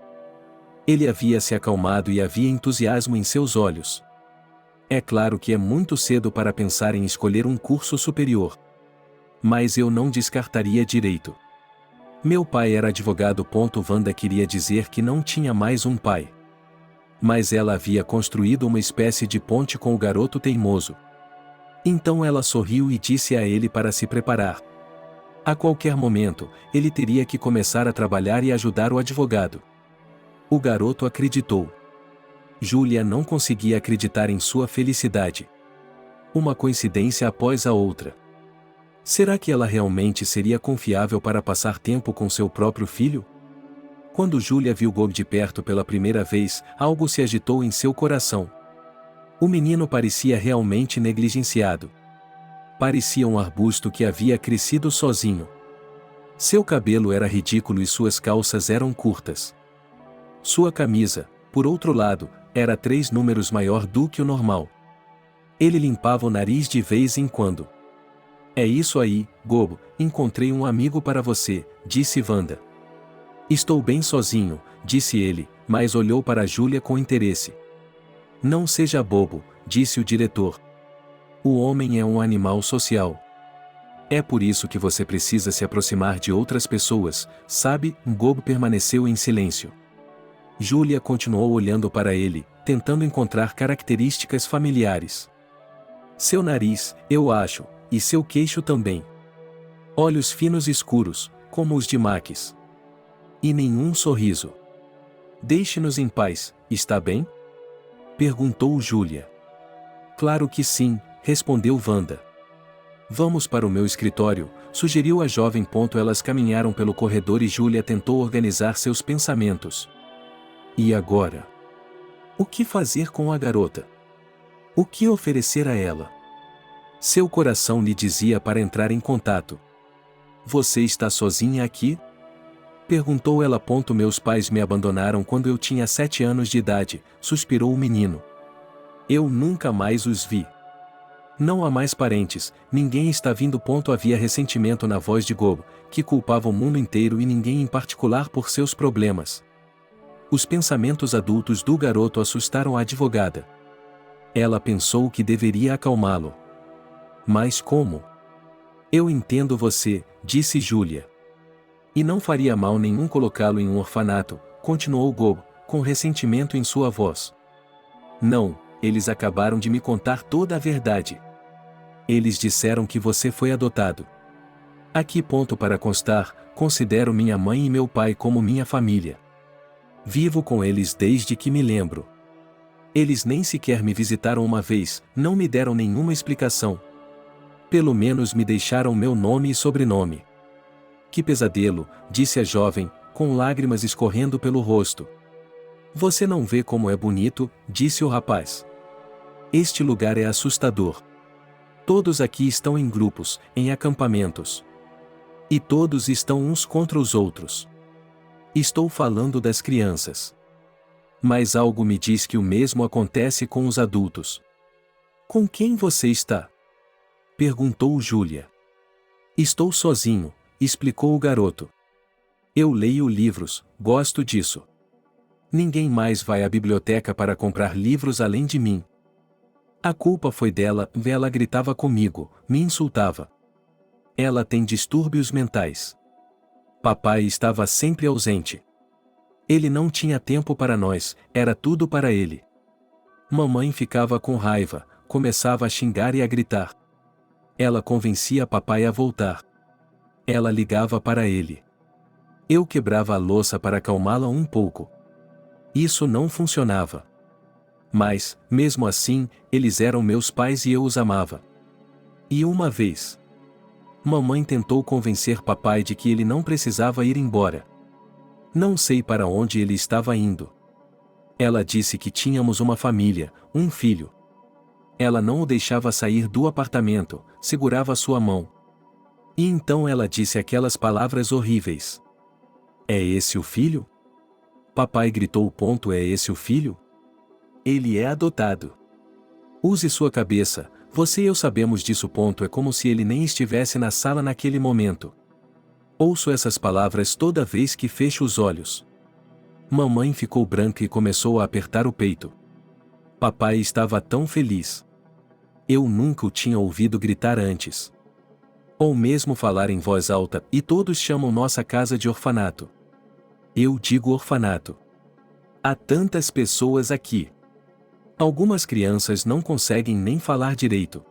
Ele havia se acalmado e havia entusiasmo em seus olhos. É claro que é muito cedo para pensar em escolher um curso superior. Mas eu não descartaria direito. Meu pai era advogado. Wanda queria dizer que não tinha mais um pai. Mas ela havia construído uma espécie de ponte com o garoto teimoso. Então ela sorriu e disse a ele para se preparar. A qualquer momento, ele teria que começar a trabalhar e ajudar o advogado. O garoto acreditou. Júlia não conseguia acreditar em sua felicidade. Uma coincidência após a outra. Será que ela realmente seria confiável para passar tempo com seu próprio filho? Quando Júlia viu Bob de perto pela primeira vez, algo se agitou em seu coração. O menino parecia realmente negligenciado. Parecia um arbusto que havia crescido sozinho. Seu cabelo era ridículo e suas calças eram curtas. Sua camisa, por outro lado, era 3 números maior do que o normal. Ele limpava o nariz de vez em quando. É isso aí, Gobo, encontrei um amigo para você, disse Wanda. Estou bem sozinho, disse ele, mas olhou para Júlia com interesse. Não seja bobo, disse o diretor. O homem é um animal social. É por isso que você precisa se aproximar de outras pessoas, sabe? Gobo permaneceu em silêncio. Júlia continuou olhando para ele, tentando encontrar características familiares. Seu nariz, eu acho, e seu queixo também. Olhos finos escuros, como os de Max. E nenhum sorriso. Deixe-nos em paz, está bem? Perguntou Júlia. Claro que sim, respondeu Wanda. Vamos para o meu escritório, sugeriu a jovem. Elas caminharam pelo corredor e Júlia tentou organizar seus pensamentos. E agora? O que fazer com a garota? O que oferecer a ela? Seu coração lhe dizia para entrar em contato. Você está sozinha aqui? Perguntou ela. Meus pais me abandonaram quando eu tinha 7 anos de idade, suspirou o menino. Eu nunca mais os vi. Não há mais parentes, ninguém está vindo. Havia ressentimento na voz de Gobo, que culpava o mundo inteiro e ninguém em particular por seus problemas. Os pensamentos adultos do garoto assustaram a advogada. Ela pensou que deveria acalmá-lo. Mas como? Eu entendo você, disse Júlia. E não faria mal nenhum colocá-lo em um orfanato, continuou Gobo, com ressentimento em sua voz. Não, eles acabaram de me contar toda a verdade. Eles disseram que você foi adotado. Aqui. Para constar, considero minha mãe e meu pai como minha família. Vivo com eles desde que me lembro. Eles nem sequer me visitaram uma vez, não me deram nenhuma explicação. Pelo menos me deixaram meu nome e sobrenome. Que pesadelo, disse a jovem, com lágrimas escorrendo pelo rosto. Você não vê como é bonito, disse o rapaz. Este lugar é assustador. Todos aqui estão em grupos, em acampamentos. E todos estão uns contra os outros. Estou falando das crianças. Mas algo me diz que o mesmo acontece com os adultos. Com quem você está? Perguntou Júlia. Estou sozinho, explicou o garoto. Eu leio livros, gosto disso. Ninguém mais vai à biblioteca para comprar livros além de mim. A culpa foi dela, ela gritava comigo, me insultava. Ela tem distúrbios mentais. Papai estava sempre ausente. Ele não tinha tempo para nós, era tudo para ele. Mamãe ficava com raiva, começava a xingar e a gritar. Ela convencia papai a voltar. Ela ligava para ele. Eu quebrava a louça para acalmá-la um pouco. Isso não funcionava. Mas, mesmo assim, eles eram meus pais e eu os amava. E uma vez, mamãe tentou convencer papai de que ele não precisava ir embora. Não sei para onde ele estava indo. Ela disse que tínhamos uma família, um filho. Ela não o deixava sair do apartamento, segurava sua mão. E então ela disse aquelas palavras horríveis. É esse o filho? Papai gritou. É esse o filho? Ele é adotado. Use sua cabeça, você e eu sabemos disso. É como se ele nem estivesse na sala naquele momento. Ouço essas palavras toda vez que fecho os olhos. Mamãe ficou branca e começou a apertar o peito. Papai estava tão feliz. Eu nunca o tinha ouvido gritar antes. Ou mesmo falar em voz alta, e todos chamam nossa casa de orfanato. Eu digo orfanato. Há tantas pessoas aqui. Algumas crianças não conseguem nem falar direito.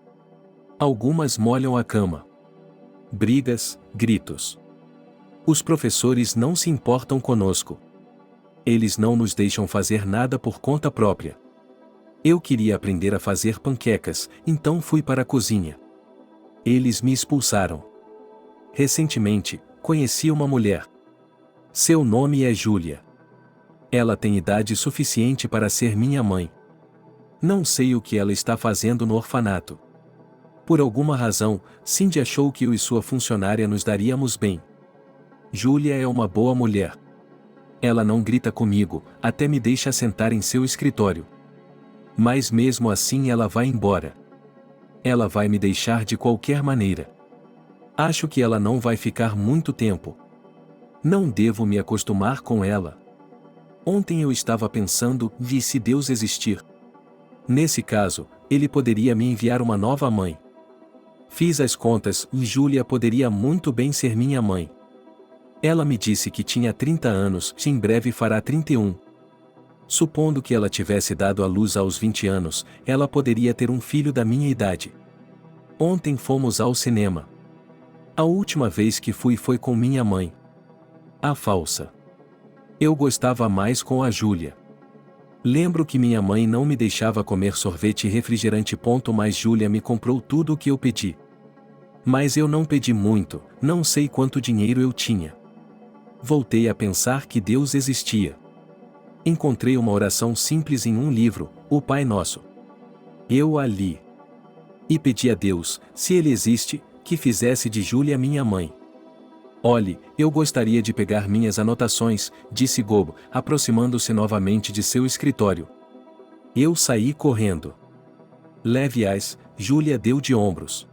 Algumas molham a cama. Brigas, gritos. Os professores não se importam conosco. Eles não nos deixam fazer nada por conta própria. Eu queria aprender a fazer panquecas, então fui para a cozinha. Eles me expulsaram. Recentemente, conheci uma mulher. Seu nome é Júlia. Ela tem idade suficiente para ser minha mãe. Não sei o que ela está fazendo no orfanato. Por alguma razão, Cindy achou que eu e sua funcionária nos daríamos bem. Júlia é uma boa mulher. Ela não grita comigo, até me deixa sentar em seu escritório. Mas mesmo assim ela vai embora. Ela vai me deixar de qualquer maneira. Acho que ela não vai ficar muito tempo. Não devo me acostumar com ela. Ontem eu estava pensando, e se Deus existir? Nesse caso, ele poderia me enviar uma nova mãe. Fiz as contas e Júlia poderia muito bem ser minha mãe. Ela me disse que tinha 30 anos e em breve fará 31. Supondo que ela tivesse dado à luz aos 20 anos, ela poderia ter um filho da minha idade. Ontem fomos ao cinema. A última vez que fui foi com minha mãe. A falsa. Eu gostava mais com a Júlia. Lembro que minha mãe não me deixava comer sorvete e refrigerante. Mas Júlia me comprou tudo o que eu pedi. Mas eu não pedi muito, não sei quanto dinheiro eu tinha. Voltei a pensar que Deus existia. Encontrei uma oração simples em um livro, o Pai Nosso. Eu a li. E pedi a Deus, se Ele existe, que fizesse de Júlia minha mãe. Olhe, eu gostaria de pegar minhas anotações, disse Gob, aproximando-se novamente de seu escritório. Eu saí correndo. Leve-as, Júlia deu de ombros.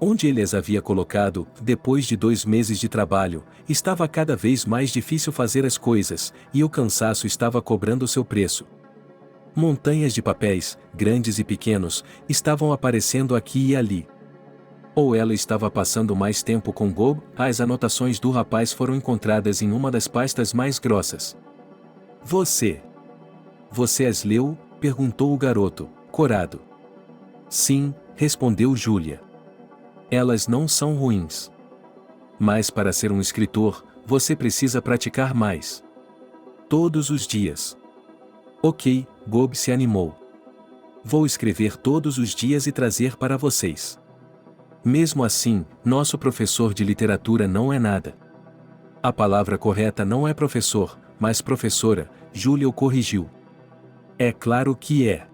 Onde ele as havia colocado, depois de 2 meses de trabalho, estava cada vez mais difícil fazer as coisas, e o cansaço estava cobrando seu preço. Montanhas de papéis, grandes e pequenos, estavam aparecendo aqui e ali. Ou ela estava passando mais tempo com Gob, as anotações do rapaz foram encontradas em uma das pastas mais grossas. Você as leu? Perguntou o garoto, corado. Sim, respondeu Júlia. Elas não são ruins. Mas para ser um escritor, você precisa praticar mais. Todos os dias. Ok, Gob se animou. Vou escrever todos os dias e trazer para vocês. Mesmo assim, nosso professor de literatura não é nada. A palavra correta não é professor, mas professora, Júlia o corrigiu. É claro que é.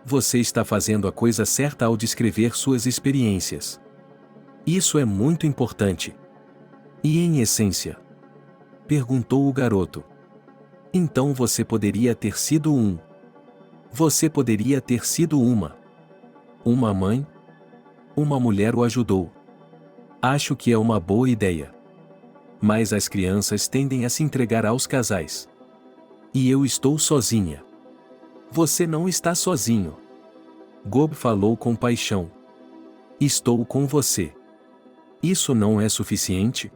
Você está fazendo a coisa certa ao descrever suas experiências. Isso é muito importante. E em essência? Perguntou o garoto. Então você poderia ter sido um. Você poderia ter sido uma. Uma mãe? Uma mulher o ajudou. Acho que é uma boa ideia. Mas as crianças tendem a se entregar aos casais. E eu estou sozinha. Você não está sozinho. Gob falou com paixão. Estou com você. Isso não é suficiente?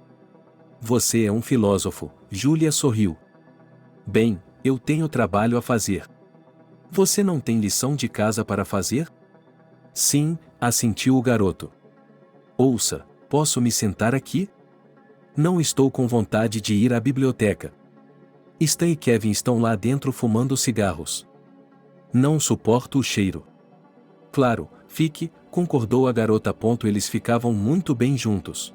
Você é um filósofo, Júlia sorriu. Bem, eu tenho trabalho a fazer. Você não tem lição de casa para fazer? Sim, assentiu o garoto. Ouça, posso me sentar aqui? Não estou com vontade de ir à biblioteca. Stan e Kevin estão lá dentro fumando cigarros. Não suporto o cheiro. Claro, fique, concordou a garota. Eles ficavam muito bem juntos.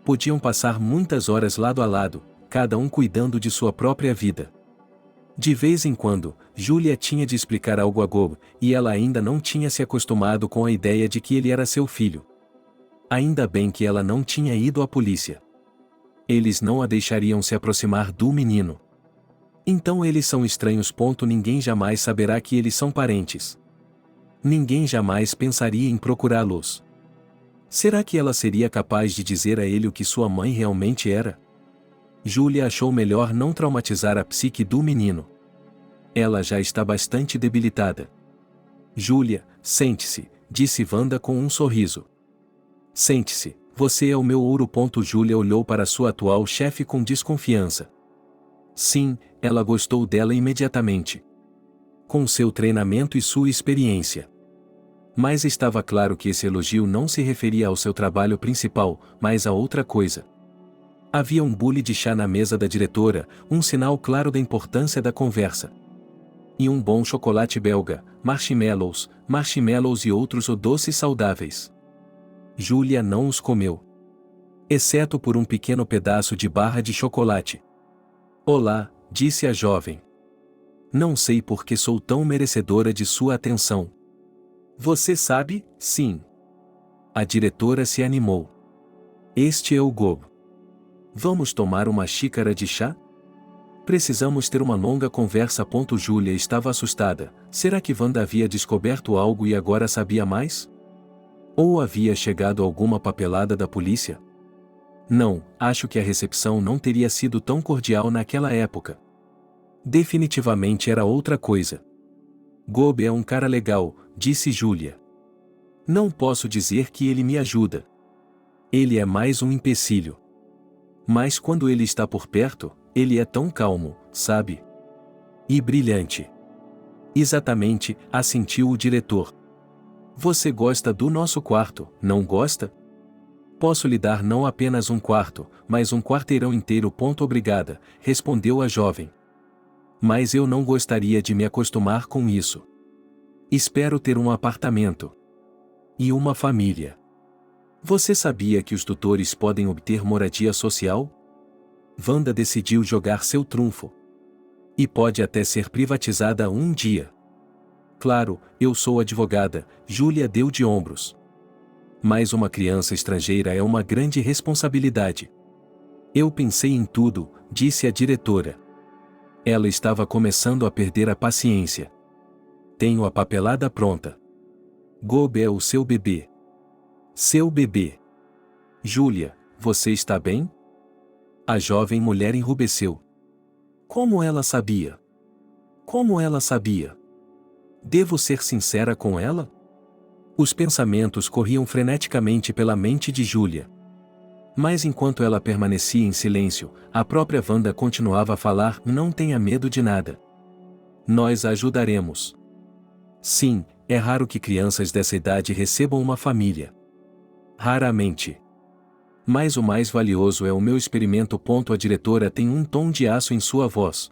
Podiam passar muitas horas lado a lado, cada um cuidando de sua própria vida. De vez em quando, Júlia tinha de explicar algo a Gob, e ela ainda não tinha se acostumado com a ideia de que ele era seu filho. Ainda bem que ela não tinha ido à polícia. Eles não a deixariam se aproximar do menino. Então eles são estranhos. Ninguém jamais saberá que eles são parentes. Ninguém jamais pensaria em procurá-los. Será que ela seria capaz de dizer a ele o que sua mãe realmente era? Júlia achou melhor não traumatizar a psique do menino. Ela já está bastante debilitada. Júlia, sente-se, disse Wanda com um sorriso. Sente-se, você é o meu ouro. Júlia olhou para sua atual chefe com desconfiança. Sim, ela gostou dela imediatamente. Com seu treinamento e sua experiência. Mas estava claro que esse elogio não se referia ao seu trabalho principal, mas a outra coisa. Havia um bule de chá na mesa da diretora, um sinal claro da importância da conversa. E um bom chocolate belga, marshmallows e outros doces saudáveis. Júlia não os comeu. Exceto por um pequeno pedaço de barra de chocolate. Olá, disse a jovem. Não sei por que sou tão merecedora de sua atenção. Você sabe, sim. A diretora se animou. Este é o Gob. Vamos tomar uma xícara de chá? Precisamos ter uma longa conversa. Júlia estava assustada. Será que Wanda havia descoberto algo e agora sabia mais? Ou havia chegado alguma papelada da polícia? Não, acho que a recepção não teria sido tão cordial naquela época. Definitivamente era outra coisa. Gob é um cara legal, disse Júlia. Não posso dizer que ele me ajuda. Ele é mais um empecilho. Mas quando ele está por perto, ele é tão calmo, sabe? E brilhante. Exatamente, assentiu o diretor. Você gosta do nosso quarto, não gosta? Posso lhe dar não apenas um quarto, mas um quarteirão inteiro. Obrigada, respondeu a jovem. Mas eu não gostaria de me acostumar com isso. Espero ter um apartamento. E uma família. Você sabia que os tutores podem obter moradia social? Wanda decidiu jogar seu trunfo. E pode até ser privatizada um dia. Claro, eu sou advogada, Júlia deu de ombros. Mas uma criança estrangeira é uma grande responsabilidade. Eu pensei em tudo, disse a diretora. Ela estava começando a perder a paciência. Tenho a papelada pronta. Gob é o seu bebê. Seu bebê. Júlia, você está bem? A jovem mulher enrubesceu. Como ela sabia? Como ela sabia? Devo ser sincera com ela? Os pensamentos corriam freneticamente pela mente de Júlia. Mas enquanto ela permanecia em silêncio, a própria Wanda continuava a falar: não tenha medo de nada. Nós a ajudaremos. Sim, é raro que crianças dessa idade recebam uma família. Raramente. Mas o mais valioso é o meu experimento. A diretora tem um tom de aço em sua voz.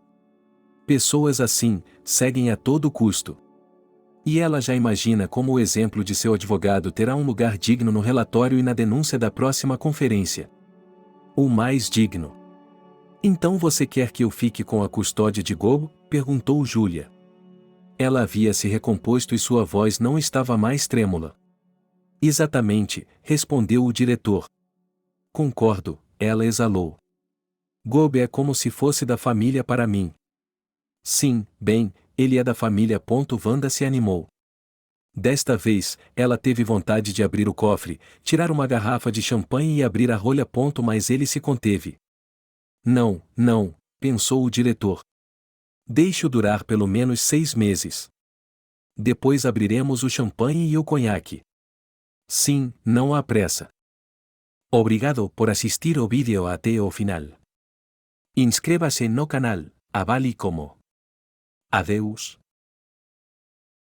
Pessoas assim, seguem a todo custo. E ela já imagina como o exemplo de seu advogado terá um lugar digno no relatório e na denúncia da próxima conferência. O mais digno. Então você quer que eu fique com a custódia de Gob? Perguntou Júlia. Ela havia se recomposto e sua voz não estava mais trêmula. Exatamente, respondeu o diretor. Concordo, ela exalou. Gob é como se fosse da família para mim. Sim, bem, ele é da família. Wanda se animou. Desta vez, ela teve vontade de abrir o cofre, tirar uma garrafa de champanhe e abrir a rolha. Mas ele se conteve. Não, não, pensou o diretor. Deixe-o durar pelo menos 6 meses. Depois abriremos o champanhe e o conhaque. Sim, não há pressa. Obrigado por assistir ao vídeo até o final. Inscreva-se no canal, avale como. Adeus.